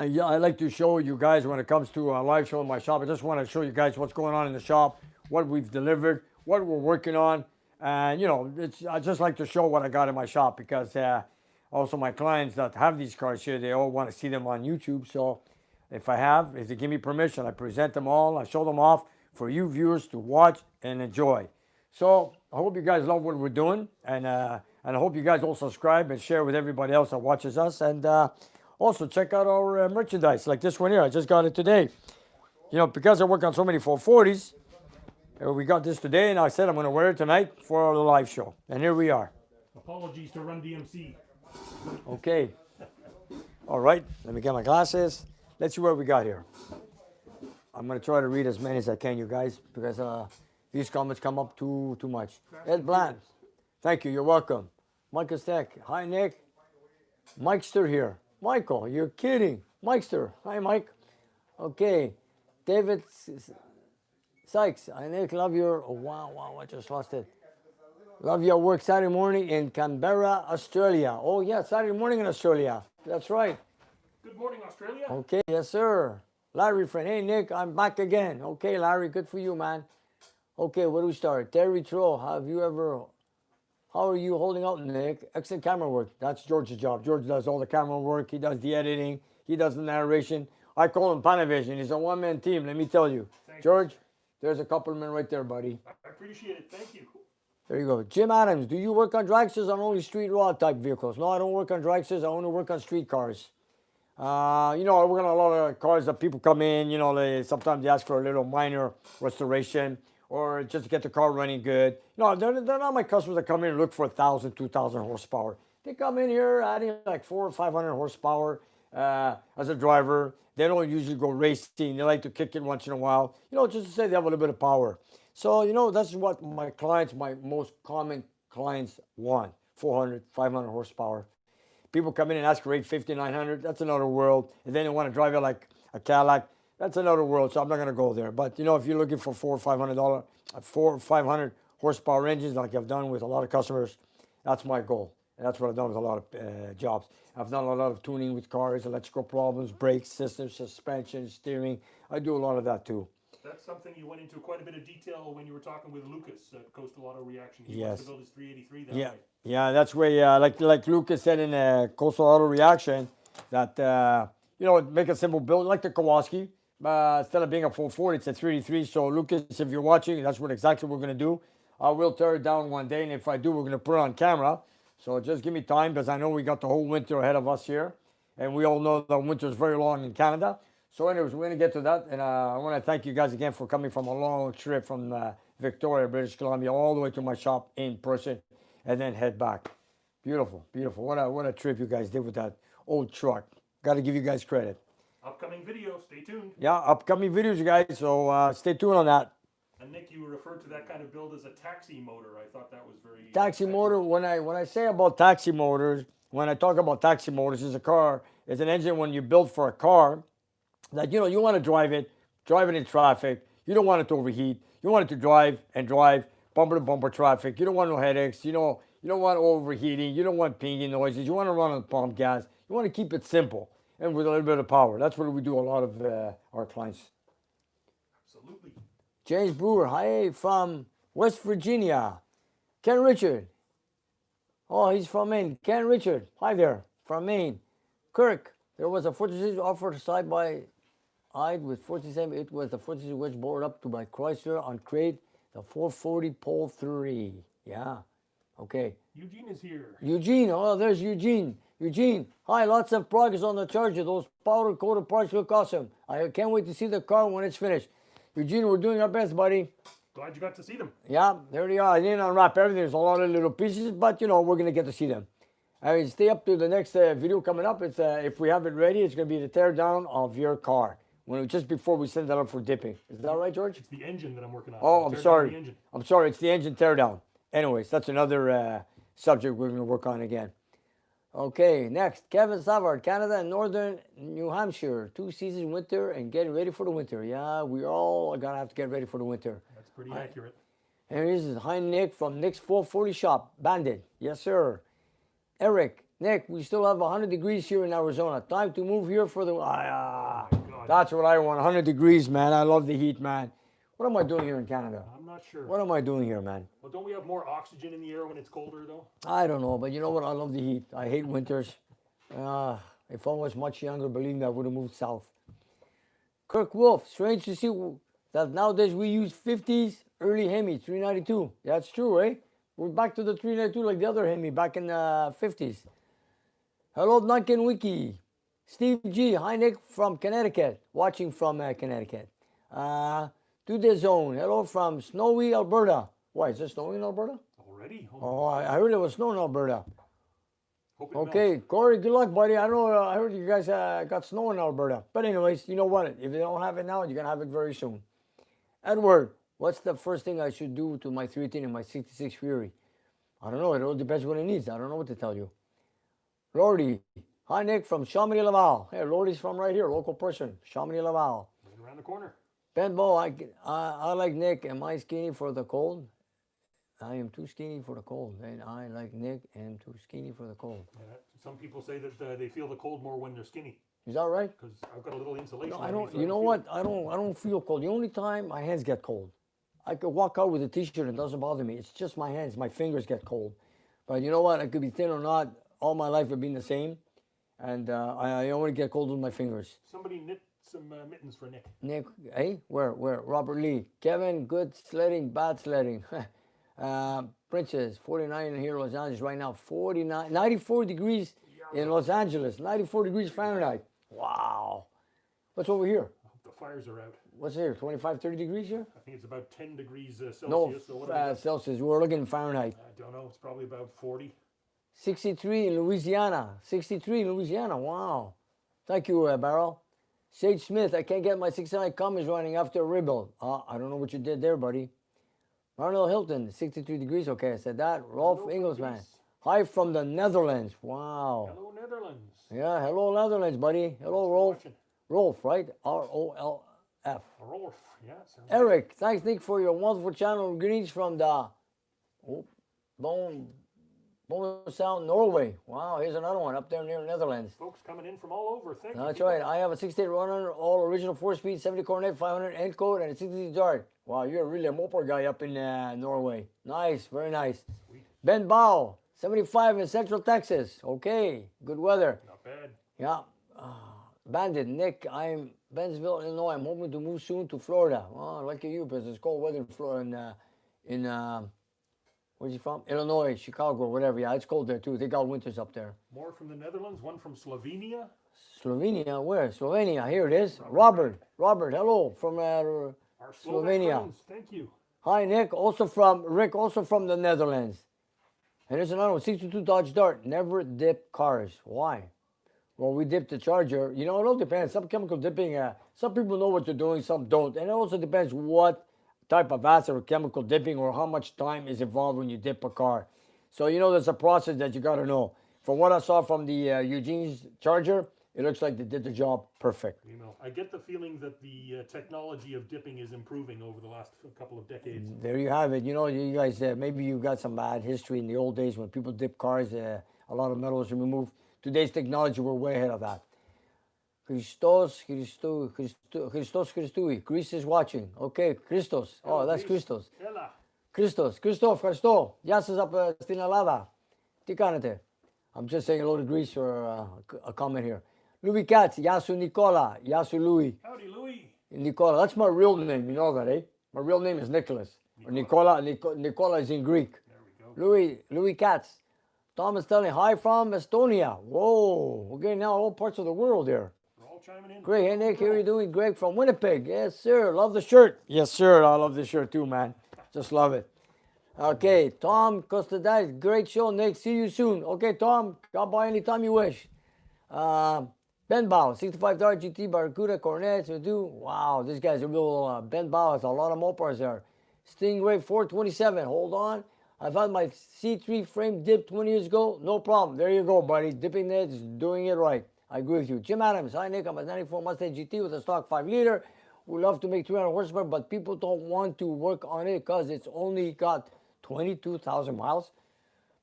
Yeah, I like to show you guys when it comes to a live show in my shop. I just want to show you guys what's going on in the shop, what we've delivered, what we're working on, and you know, I just like to show what I got in my shop because also my clients that have these cars here, they all want to see them on YouTube. So if they give me permission, I present them all, I show them off for you viewers to watch and enjoy. So I hope you guys love what we're doing, and I hope you guys all subscribe and share with everybody else that watches us, and also check out our merchandise like this one here. I just got it today. You know, because I work on so many 440s, we got this today, and I said I'm going to wear it tonight for the live show, and here we are. Apologies to Run DMC. Okay. All right, let me get my glasses. Let's see what we got here. I'm going to try to read as many as I can, you guys, because these comments come up too much. Ed Bland, thank you, you're welcome. Michael Steck, hi Nick. Mikester here. Michael, you're kidding. Mikester, hi Mike. Okay, David Sykes, hi Nick, love your, oh wow, I just lost it. Love your work Saturday morning in Canberra, Australia. Oh yeah, Saturday morning in Australia, that's right. Good morning, Australia. Okay, yes sir. Larry friend, hey Nick, I'm back again. Okay, Larry, good for you, man. Okay, where do we start? Terry Troll, how are you holding out, Nick? Excellent camera work. That's George's job. George does all the camera work. He does the editing. He does the narration. I call him Panavision. He's a one-man team, let me tell you. George, there's a compliment right there, buddy. I appreciate it. Thank you. There you go. Jim Adams, do you work on dragsters or only street rod type vehicles? No, I don't work on dragsters. I only work on street cars. You know, I work on a lot of cars that people come in, you know, sometimes they ask for a little minor restoration or just to get the car running good. No, they're not my customers that come in and look for 1,000, 2,000 horsepower. They come in here adding like 400 or 500 horsepower as a driver. They don't usually go racing. They like to kick it once in a while, you know, just to say they have a little bit of power. So, you know, that's what my clients, my most common clients want, 400, 500 horsepower. People come in and ask for 850, 900. That's another world. And then they want to drive it like a Cadillac. That's another world. So I'm not going to go there. But you know, if you're looking for $400 or $500 horsepower engines, like I've done with a lot of customers, that's my goal. And that's what I've done with a lot of jobs. I've done a lot of tuning with cars, electrical problems, brakes, systems, suspension, steering. I do a lot of that too. That's something you went into quite a bit of detail when you were talking with Lucas at Coastal Auto Reaction. He wants to build his 383 that way. Yeah, that's where, like Lucas said in Coastal Auto Reaction, that, you know, make a simple build, like the Kowalski. Instead of being a 440, it's a 383. So, Lucas, if you're watching, that's exactly what we're going to do. I will tear it down one day, and if I do, we're going to put it on camera. So, just give me time, because I know we got the whole winter ahead of us here. And we all know the winter is very long in Canada. So, anyways, we're going to get to that. And I want to thank you guys again for coming from a long trip from Victoria, British Columbia, all the way to my shop in person, and then head back. Beautiful, beautiful. What a trip you guys did with that old truck. Got to give you guys credit. Upcoming video, stay tuned. Yeah, upcoming videos, you guys. So stay tuned on that. And Nick, you referred to that kind of build as a taxi motor. I thought that was very Taxi motor. When I say about taxi motors, when I talk about taxi motors, is a car. It's an engine when you build for a car that you want to drive it in traffic. You don't want it to overheat. You want it to drive and drive bumper to bumper traffic. You don't want no headaches. You don't want overheating. You don't want pinging noises. You want to run on pump gas. You want to keep it simple and with a little bit of power. That's what we do a lot of our clients. Absolutely. James Brewer, hi from West Virginia. Ken Richard. Oh, he's from Maine. Ken Richard, hi there, from Maine. Kirk, there was a 46 offered side by side with 47. It was the 46 wedge bored up to by Chrysler on crate, the 440 pole 3. Yeah, okay. Eugene is here. Eugene, oh, there's Eugene. Eugene, hi, lots of progress on the Charger. Those powder coated parts look awesome. I can't wait to see the car when it's finished. Eugene, we're doing our best, buddy. Glad you got to see them. Yeah, there they are. I didn't unwrap everything. There's a lot of little pieces, but we're going to get to see them. I mean, stay up to the next video coming up. It's if we have it ready, it's going to be the tear down of your car just before we send that up for dipping. Is that right, George? It's the engine that I'm working on. Oh, I'm Tear down the sorry. engine. I'm sorry. It's the engine tear down. Anyways, that's another subject we're going to work on again. Okay, next, Kevin Savard, Canada and Northern New Hampshire. 2 seasons winter and getting ready for the winter. Yeah, we all are going to have to get ready for the winter. That's pretty accurate. And this is hi Nick from Nick's 440 shop, Bandit. Yes, sir. Eric, Nick, we still have 100 degrees here in Arizona. Time to move here for the... that's what I want, 100 degrees, man. I love the heat, man. What am I doing here in Canada? I'm not sure. What am I doing here, man? Well, don't we have more oxygen in the air when it's colder, though? I don't know, but you know what? I love the heat. I hate winters. If I was much younger, believe me, I would have moved south. Kirk Wolf, strange to see that nowadays we use 50s early Hemi, 392. That's true, eh? We're back to the 392 like the other Hemi back in the 50s. Hello, Duncan Wiki. Steve G, hi Nick from Connecticut, watching from Connecticut. To the zone, hello from snowy Alberta. Why, is it snowing in Alberta? Already? Oh, I heard it was snow in Alberta. Hope it Okay, melts. Corey, good luck, buddy. I know. I heard you guys got snow in Alberta. But anyways, you know what? If you don't have it now, you're going to have it very soon. Edward, what's the first thing I should do to my 310 and my 66 Fury? I don't know. It all depends what it needs. I don't know what to tell you. Lordy, hi, Nick from Chamonix Laval. Hey, Lordy's from right here, local person. Chamonix Laval. Right around the corner. Ben Bo, I like Nick. Am I skinny for the cold? I am too skinny for the cold. And I like Nick am too skinny for the cold. Yeah, some people say that they feel the cold more when they're skinny. Is that right? Because I've got a little insulation. No, on I me, don't. so You know feel what? it. I don't feel cold. The only time my hands get cold, I could walk out with a t-shirt and it doesn't bother me. It's just my hands. My fingers get cold. But you know what? I could be thin or not. All my life have been the same, and I only get cold with my fingers. Somebody knit some mittens for Nick. Nick, hey, where? Robert Lee, Kevin, good sledding, bad sledding. Princess, 49 here in Los Angeles right now. 94 degrees in Los Angeles. 94 degrees Fahrenheit. Wow. What's over here? I hope the fires are out. What's here? 25, 30 degrees here? I think it's about 10 degrees Celsius. No, So what is it? Celsius. We're looking in Fahrenheit. I don't know. It's probably about 40. 63 in Louisiana. 63 in Louisiana. Wow. Thank you, Barrel. Sage Smith, I can't get my 69 Cummins running after a rebuild. I don't know what you did there, buddy. Arnold Hilton, 63 degrees. Okay, I said that. Rolf Hello, Ingelsman. Greece. Hi from the Netherlands. Wow. Hello, Netherlands. Yeah, hello, Netherlands, buddy. Hello, Rolf. Watching. Rolf, right? R-O-L-F. Rolf. Yeah, sounds Eric, thanks, Nick, for your wonderful channel. Greetings from the Bone Sound, Norway. Wow, here's another one up there near the Netherlands. folks coming in from all over. Thank you. That's right. I have a 68 100, all original 4-speed, 70 Coronet, 500 end code, and a 60 Dart. Wow, you're really a motor guy up in Norway. Nice, very nice. Sweet. Ben Bow, 75 in Central Texas. Okay, good weather. Not bad. Yeah. Bandit, Nick, I'm Bentonville, Illinois. I'm hoping to move soon to Florida. Oh, lucky you, because it's cold weather in Florida. Where's he from? Illinois, Chicago, whatever. Yeah, it's cold there too. They got winters up there. More from the Netherlands. One from Slovenia. Slovenia, where? Slovenia, here it is. Robert, hello from Our Slovak Slovenia. friends. Thank you. Hi, Nick, also from Rick, also from the Netherlands. And here's another one, 62 Dodge Dart. Never dip cars. Why? Well, we dip the Charger. You know, it all depends. Some chemical dipping, some people know what they're doing, some don't. And it also depends what type of acid or chemical dipping or how much time is involved when you dip a car. So, you know, there's a process that you got to know. From what I saw from the Eugene's Charger, it looks like they did the job perfect. You know, I get the feeling that the technology of dipping is improving over the last couple of decades. There you have it. You know, you guys, maybe you got some bad history in the old days when people dip cars, a lot of metal was removed. Today's technology, we're way ahead of that. Christos, Greece is watching. Okay, Christos. Oh, that's Christos. Έλα. Christos, Χριστό. Γεια σας από στην Ελλάδα. Τι κάνετε? I'm just saying hello to Greece for a comment here. Louis Katz, Γεια σου Nicola. Γεια σου Louis. Howdy, Louis. Nicola, that's my real name. You know that, eh? My real name is Nicholas. Or Nicola is in Greek. There we go. Louis Katz. Tom is telling hi from Estonia. Whoa, we're getting now all parts of the world here. We're all chiming in. Great. Hey, Nick, how are you doing? Greg from Winnipeg. Yes, sir. Love the shirt. Yes, sir. I love the shirt too, man. Just love it. Okay, Tom Costadais. Great show, Nick. See you soon. Okay, Tom, come by anytime you wish. Ben Bao, 65 GT, Barracuda, Cornets, Medu. Wow, this guy's a real, Ben Bao has a lot of Mopars there. Stingray 427, hold on. I've had my C3 frame dipped 20 years ago. No problem. There you go, buddy. Dipping it is doing it right. I agree with you. Jim Adams. Hi, Nick. I'm a 94 Mustang GT with a stock 5-liter. We love to make 300 horsepower, but people don't want to work on it because it's only got 22,000 miles.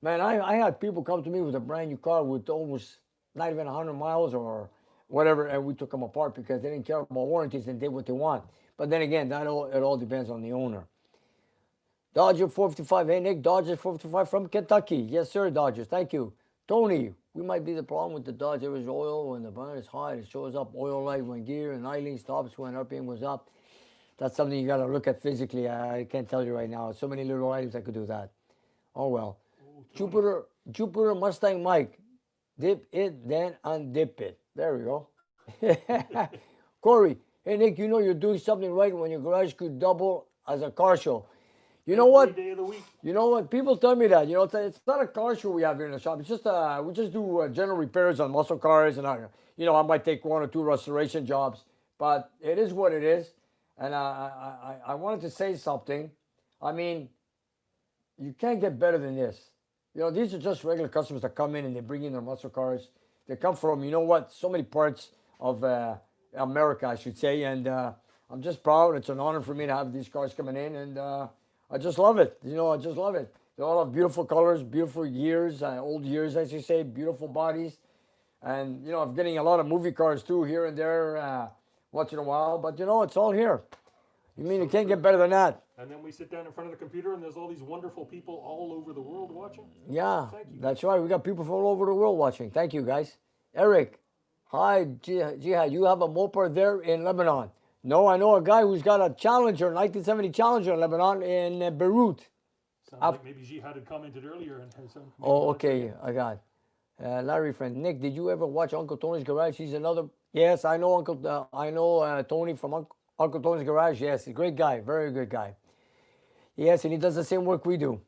Man, I had people come to me with a brand new car with almost not even 100 miles or whatever, and we took them apart because they didn't care about warranties and did what they want. But then again, it all depends on the owner. Dodger 455. Hey, Nick, Dodger 455 from Kentucky. Yes, sir, Dodgers. Thank you. Tony, we might be the problem with the Dodge. There is oil when the burner is hot. It shows up oil light when gear and idling stops when RPM goes up. That's something you got to look at physically. I can't tell you right now. So many little items that could do that. Oh, well. Jupiter Mustang Mike. Dip it, then undip it. There we go. Corey, hey, Nick, you know you're doing something right when your garage could double as a car show. You know what? Every day of the week. You know what? People tell me that. You know, it's not a car show we have here in the shop. It's just we just do general repairs on muscle cars, and I might take 1 or 2 restoration jobs, but it is what it is. And I wanted to say something. I mean, you can't get better than this. You know, these are just regular customers that come in and they bring in their muscle cars. They come from, you know what, so many parts of America, I should say, and I'm just proud. It's an honor for me to have these cars coming in, and I just love it. You know, I just love it. They all have beautiful colors, beautiful years, old years, as you say, beautiful bodies. And, you know, I'm getting a lot of movie cars, too, here and there, once in a while. But, you know, it's all here. You mean you can't get better than that? And then we sit down in front of the computer and there's all these wonderful people all over the world watching. Yeah, Thank you. that's right. We got people from all over the world watching. Thank you, guys. Eric, hi, Jihad. You have a Mopar there in Lebanon. No, I know a guy who's got a Challenger, 1970 Challenger in Lebanon, in Beirut. Sounds like maybe Jihad had commented earlier. And has some. Oh, okay, I got it. Larry friend, Nick, did you ever watch Uncle Tony's Garage? He's another. Yes, I know Tony from Uncle Tony's Garage. Yes, a great guy, very good guy. Yes, and he does the same work we do.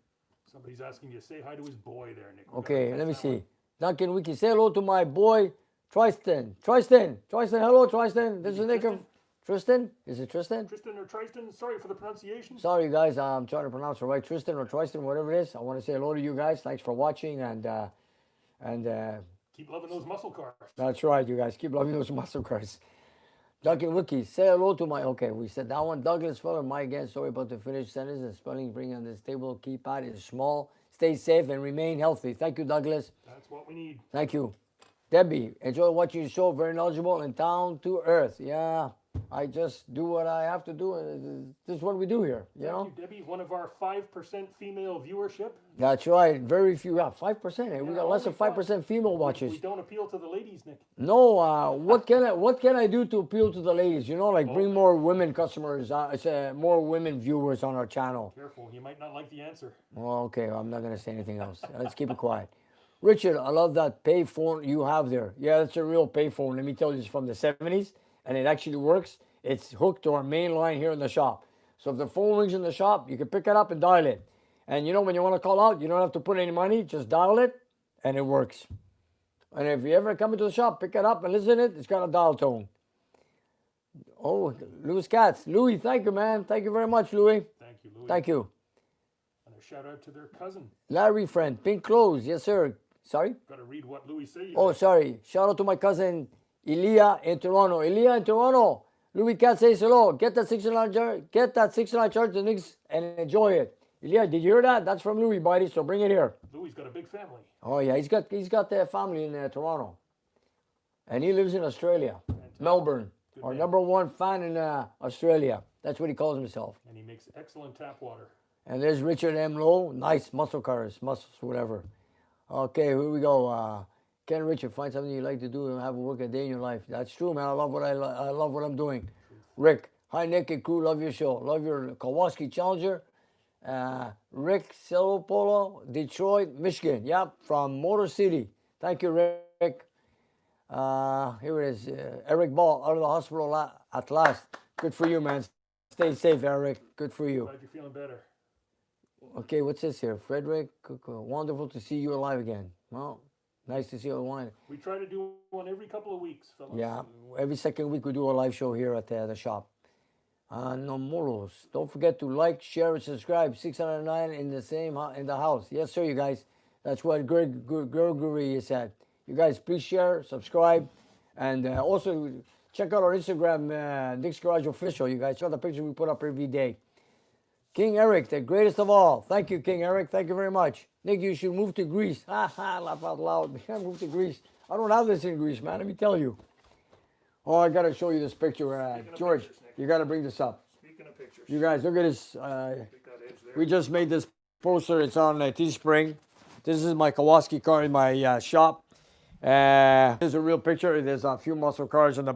Somebody's asking you to say hi to his boy there, Nick. Okay, let me see. Duncan Wiki, say hello to my boy, Tristan. Tristan, hello, Tristan. This is Nick. Tristan? Is it Tristan? Tristan or Tristan? Sorry for the pronunciation. Sorry, guys. I'm trying to pronounce it right. Tristan or Tristan, whatever it is. I want to say hello to you guys. Thanks for watching, and keep loving those muscle cars. That's right, you guys. Keep loving those muscle cars. Duncan Wiki, say hello to my. Okay, we said that one. Douglas Feller, my again. Sorry about the finished sentence and spelling. Bring on this table. Keypad is small. Stay safe and remain healthy. Thank you, Douglas. That's what we need. Thank you. Debbie, enjoy watching your show. Very knowledgeable and down to earth. Yeah. I just do what I have to do. This is what we do here, you know? Thank you, Debbie. One of our 5% female viewership. That's right. Very few. Yeah, 5%. We got less than 5% female watchers. We don't appeal to the ladies, Nick. No. What can I do to appeal to the ladies? You know, like bring more women customers, more women viewers on our channel. Careful, you might not like the answer. Well, okay. I'm not going to say anything else. Let's keep it quiet. Richard, I love that pay phone you have there. Yeah, that's a real pay phone. Let me tell you, it's from the 70s. And it actually works. It's hooked to our main line here in the shop. So if the phone rings in the shop, you can pick it up and dial it. And you know, when you want to call out, you don't have to put any money. Just dial it, and it works. And if you ever come into the shop, pick it up and listen to it. It's got a dial tone. Oh, Louis Katz. Louis, thank you, man. Thank you very much, Louis. Thank you, Louis. Thank you. And a shout out to their cousin. Larry, friend. Pink clothes. Yes, sir. Sorry? Got to read what Louis says. Oh, sorry. Shout out to my cousin, Elia in Toronto. Elia in Toronto. Louis Katz says hello. Get that $6 charge to Knicks and enjoy it. Elia, did you hear that? That's from Louis, buddy. So bring it here. Louis got a big family. Oh yeah, he's got their family in Toronto, and he lives in Australia, Melbourne. Good Our man. #1 fan in Australia. That's what he calls himself. And he makes excellent tap water. And there's Richard M. Lowe. Nice muscle cars, muscles, whatever. Okay, here we go. Ken Richard, find something you like to do and have a work a day in your life. That's true, man. I love what I'm doing. Rick, hi Nick and crew. Love your show. Love your Kowalski Challenger. Rick Silopolo, Detroit, Michigan. Yep, from Motor City. Thank you, Rick. Here it is. Eric Ball, out of the hospital at last. Good for you, man. Stay safe, Eric. Good for you. Glad you're feeling better. Okay, what's this here? Frederick, wonderful to see you alive again. Well, nice to see you alive. We try to do one every couple of weeks, fellas. Yeah, every second week we do a live show here at the shop. No morals. Don't forget to like, share, and subscribe. 609 in the house. Yes, sir, you guys. That's what Gregory said. You guys, please share, subscribe, and also check out our Instagram, Nick's Garage Official. You guys, check out the pictures we put up every day. King Eric, the greatest of all. Thank you, King Eric. Thank you very much. Nick, you should move to Greece. Ha ha, laugh out loud. Move to Greece. I don't have this in Greece, man. Let me tell you. Oh, I got to show you this picture. George, pictures, Nick. you got to bring this up. Speaking of pictures. You guys, look at this. Take that edge there. We just made this poster. It's on Teespring. This is my Kowalski car in my shop. There's a real picture. There's a few muscle cars in the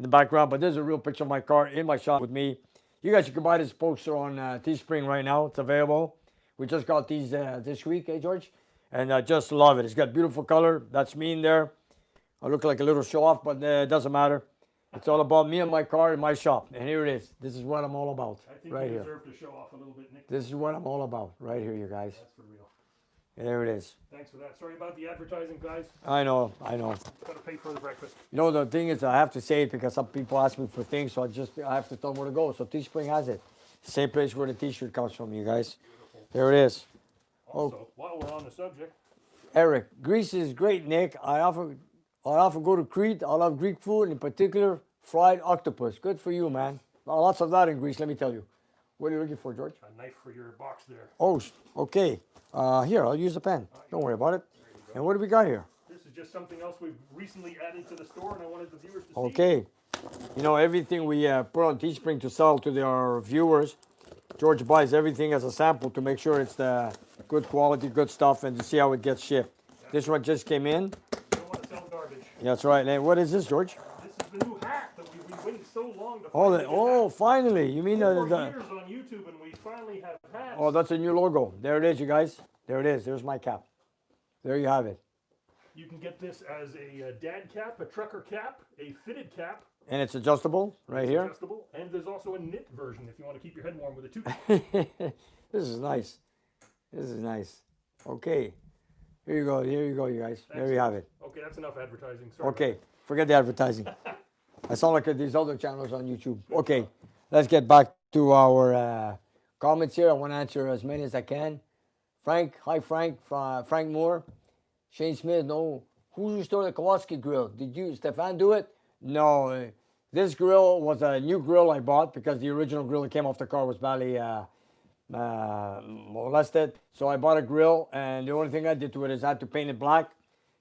background, but there's a real picture of my car in my shop with me. You guys, you can buy this poster on Teespring right now. It's available. We just got these this week, George? And I just love it. It's got beautiful color. That's me in there. I look like a little show off, but it doesn't matter. It's all about me and my car in my shop. And here it is. This is what I'm all about I think right you here. deserve to show off a little bit, Nick. This is what I'm all about right here, you guys. That's for real. There it is. Thanks for that. Sorry about the advertising, guys. I know. Got to pay for the breakfast. You know, the thing is, I have to say it because some people ask me for things, so I have to tell them where to go. So Teespring has it. Same place where the T-shirt comes from, you guys. There it is. Also, while we're on the subject, Eric, Greece is great, Nick. I often go to Crete. I love Greek food, in particular fried octopus. Good for you, man. Lots of that in Greece, let me tell you. What are you looking for, George? a knife for your box there. Oh, okay. Here, I'll use the pen. Don't worry about it. And what do we got here? This is just something else we've recently added to the store, and I wanted the viewers to see. Okay. You know, everything we put on Teespring to sell to our viewers, George buys everything as a sample to make sure it's the good quality, good stuff, and to see how it gets shipped. This one just came in. You don't want to sell garbage. That's right. And what is this, George? This is the new hat that we waited so long to Oh, finally get oh, finally. You mean for the years on YouTube, and we finally have hats. Oh, that's a new logo. There it is, you guys. There it is. There's my cap. There you have it. You can get this as a dad cap, a trucker cap, a fitted cap. And it's adjustable right It's here. adjustable, and there's also a knit version if you want to keep your head warm with it too. This is nice. This is nice. Okay. Here you go. Here you go, you guys. There you have it. Okay, that's enough advertising. Sorry. Okay. Forget the advertising. I sound like these other channels on YouTube. Okay. Let's get back to our comments here. I want to answer as many as I can. Frank. Hi, Frank. Frank Moore. Shane Smith. No. Who restored the Kowalski grill? Did you, Stefan, do it? No. This grill was a new grill I bought because the original grill that came off the car was badly molested. So I bought a grill, and the only thing I did to it is I had to paint it black,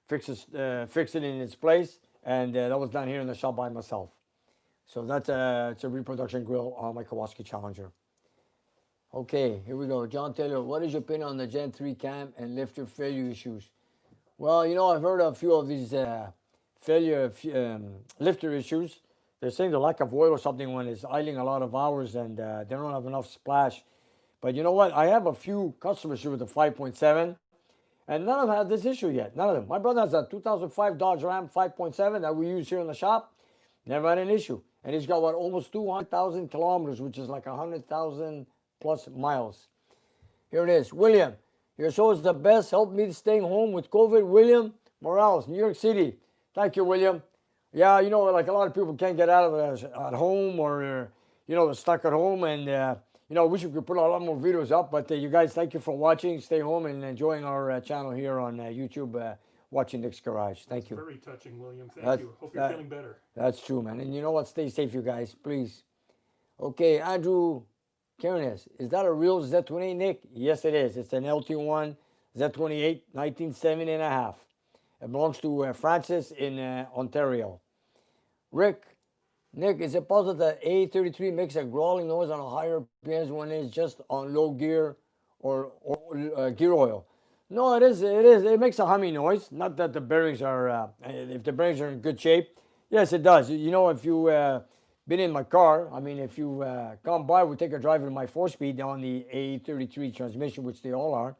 fix it in its place, and that was done here in the shop by myself. So that's it's a reproduction grill on my Kowalski Challenger. Okay, here we go. John Taylor, what is your opinion on the Gen 3 cam and lifter failure issues? Well, you know, I've heard a few of these lifter issues. They're saying the lack of oil or something when it's idling a lot of hours and they don't have enough splash. But you know what? I have a few customers here with the 5.7, and none of them have this issue yet. None of them. My brother has a 2005 Dodge Ram 5.7 that we use here in the shop. Never had an issue. And he's got, what, almost 200,000 kilometers, which is like 100,000 plus miles. Here it is. William, your show is the best. Help me staying home with COVID. William Morales, New York City. Thank you, William. Yeah, you know, like a lot of people can't get out of it at home, or, you know, they're stuck at home. And, you know, I wish we could put a lot more videos up. But you guys, thank you for watching. Stay home and enjoying our channel here on YouTube, watching Nick's Garage. Thank you. Very touching, William. Thank you. Hope you're feeling better. That's true, man. And you know what? Stay safe, you guys, please. Okay, Andrew Cairnes, is that a real Z28, Nick? Yes, it is. It's an LT1 Z28, 1970 and a half. It belongs to Francis in Ontario. Rick, Nick, is it possible that A33 makes a growling noise on a higher RPMs when it's just on low gear or gear oil? No, it is. It makes a humming noise. Not that the bearings are, if the bearings are in good shape. Yes, it does. You know, if you been in my car, I mean, if you come by, we take a drive in my 4-speed on the A33 transmission, which they all are.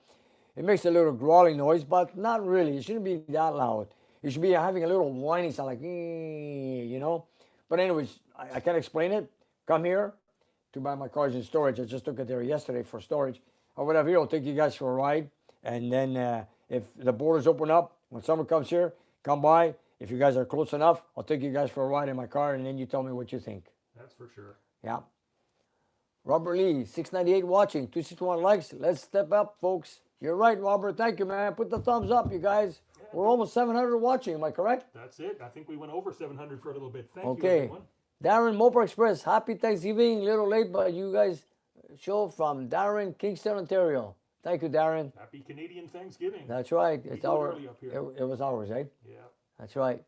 It makes a little growling noise, but not really. It shouldn't be that loud. You should be having a little whining sound, like, you know. But anyways, I can't explain it. Come here to buy my cars in storage. I just took it there yesterday for storage. Or whatever, I'll take you guys for a ride. And then if the borders open up, when someone comes here, come by. If you guys are close enough, I'll take you guys for a ride in my car, and then you tell me what you think. That's for sure. Yeah. Robert Lee, 698 watching, 261 likes. Let's step up, folks. You're right, Robert. Thank you, man. Put the thumbs up, you guys. We're almost 700 watching. Am I correct? That's it. I think we went over 700 for a little bit. Thank you, Okay. everyone. Darren Moper Express, happy Thanksgiving. A little late, but you guys show from Darren, Kingston, Ontario. Thank you, Darren. Happy Canadian Thanksgiving. That's right. We It's go our. early up here. It was ours, eh? Yeah. That's right.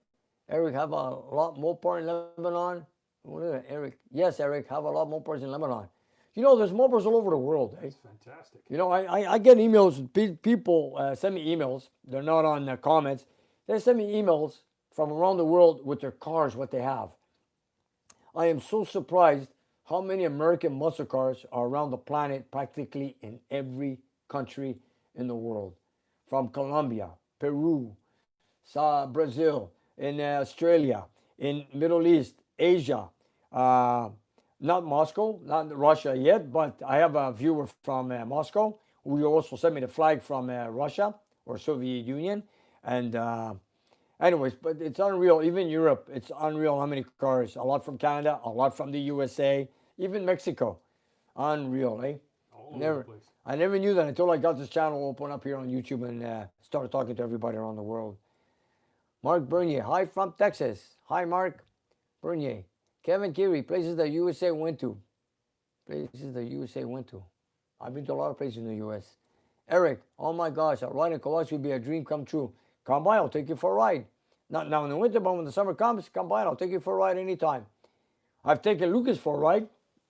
Eric, have a lot more parts in Lebanon. What is it, Eric? Yes, Eric, have a lot more parts in Lebanon. You know, there's mopers all over the world, eh? That's fantastic. You know, I get emails. People send me emails. They're not on the comments. They send me emails from around the world with their cars, what they have. I am so surprised how many American muscle cars are around the planet, practically in every country in the world. From Colombia, Peru, Brazil, in Australia, in Middle East, Asia, not Moscow, not Russia yet, but I have a viewer from Moscow who also sent me the flag from Russia or Soviet Union. And anyways, but it's unreal. Even Europe, it's unreal how many cars. A lot from Canada, a lot from the USA, even Mexico. Unreal, eh? All over the place. I never knew that until I got this channel open up here on YouTube and started talking to everybody around the world. Mark Bernier, hi from Texas. Hi, Mark Bernier. Kevin Keary, places the USA went to. Places the USA went to. I've been to a lot of places in the US. Eric, oh my gosh, a ride in Kawasaki would be a dream come true. Come by, I'll take you for a ride. Not now in the winter, but when the summer comes, come by and I'll take you for a ride anytime. I've taken Lucas for a ride.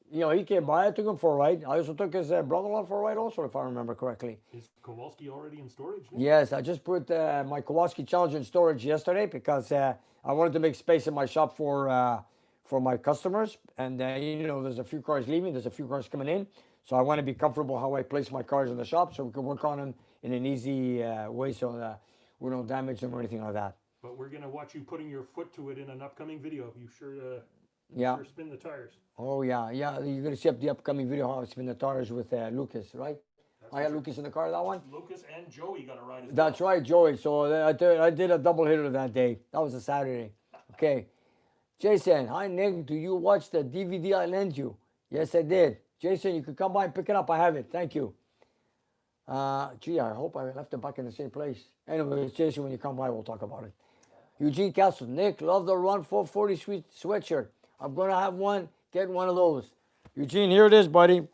You know, he came by, I took him for a ride. I also took his brother-in-law for a ride also, if I remember correctly. Is Kowalski already in storage? Yes, I just put my Kowalski Challenger in storage yesterday because I wanted to make space in my shop for my customers. And, you know, there's a few cars leaving, there's a few cars coming in. So I want to be comfortable how I place my cars in the shop so we can work on them in an easy way so we don't damage them or anything like that. But we're going to watch you putting your foot to it in an upcoming video. You sure spin the tires. Oh, yeah. You're going to see up the upcoming video how I spin the tires with Lucas, right? I had Lucas in the car, that one? Lucas and Joey got a ride as well. That's right, Joey. So I did a double hitter that day. That was a Saturday. Okay. Jason, hi, Nick. Do you watch the DVD I lent you? Yes, I did. Jason, you could come by and pick it up. I have it. Thank you. Gee, I hope I left it back in the same place. Anyways, Jason, when you come by, we'll talk about it. Eugene Castle, Nick, love the Run 440 sweatshirt. I'm going to have one. Get one of those. Eugene, here it is, buddy.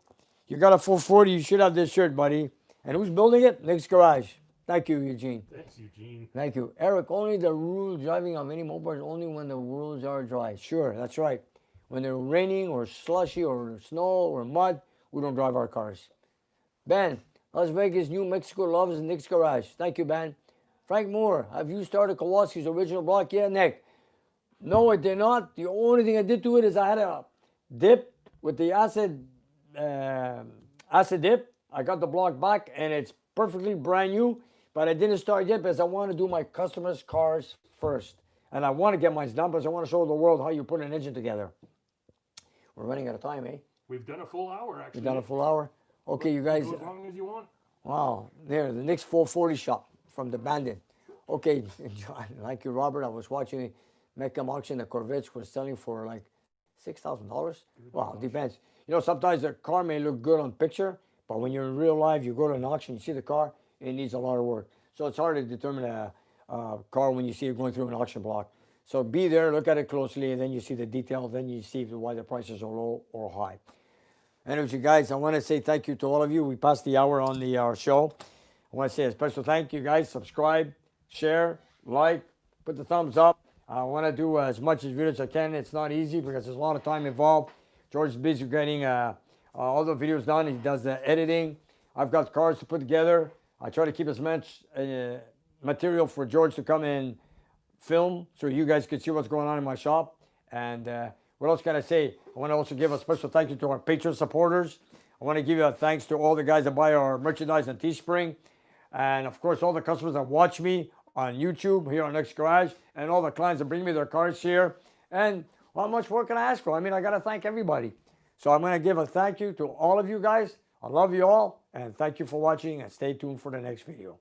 You got a 440. You should have this shirt, buddy. And who's building it? Nick's Garage. Thank you, Eugene. Thanks, Eugene. Thank you. Eric, only the rules driving on many mopeds, only when the roads are dry. Sure, that's right. When they're raining or slushy or snow or mud, we don't drive our cars. Ben, Las Vegas, New Mexico loves Nick's Garage. Thank you, Ben. Frank Moore, have you started Kowalski's original block yet, Nick? No, I did not. The only thing I did to it is I had a dip with the acid dip. I got the block back and it's perfectly brand new, but I didn't start yet because I want to do my customers' cars first. And I want to get mine done because I want to show the world how you put an engine together. We're running out of time, eh? We've done a full hour, actually. We've done a full hour. Okay, you guys. Go as long as you want. Wow, there, the next 440 shop from the Bandit. Okay, like you, Robert, I was watching Meckham auction. The Corvettes were selling for like $6,000. Wow, depends. You know, sometimes the car may look good on picture, but when you're in real life, you go to an auction, you see the car, it needs a lot of work. So it's hard to determine a car when you see it going through an auction block. So be there, look at it closely, and then you see the detail. Then you see why the prices are low or high. Anyways, you guys, I want to say thank you to all of you. We passed the hour on our show. I want to say a special thank you, guys. Subscribe, share, like, put the thumbs up. I want to do as much as videos as I can. It's not easy because there's a lot of time involved. George is busy getting all the videos done. He does the editing. I've got cars to put together. I try to keep as much material for George to come and film so you guys can see what's going on in my shop. And what else can I say? I want to also give a special thank you to our Patreon supporters. I want to give you a thanks to all the guys that buy our merchandise on Teespring. And of course, all the customers that watch me on YouTube here on Next Garage, and all the clients that bring me their cars here. And how much more can I ask for? I mean, I got to thank everybody. So I'm going to give a thank you to all of you guys. I love you all, and thank you for watching, and stay tuned for the next video.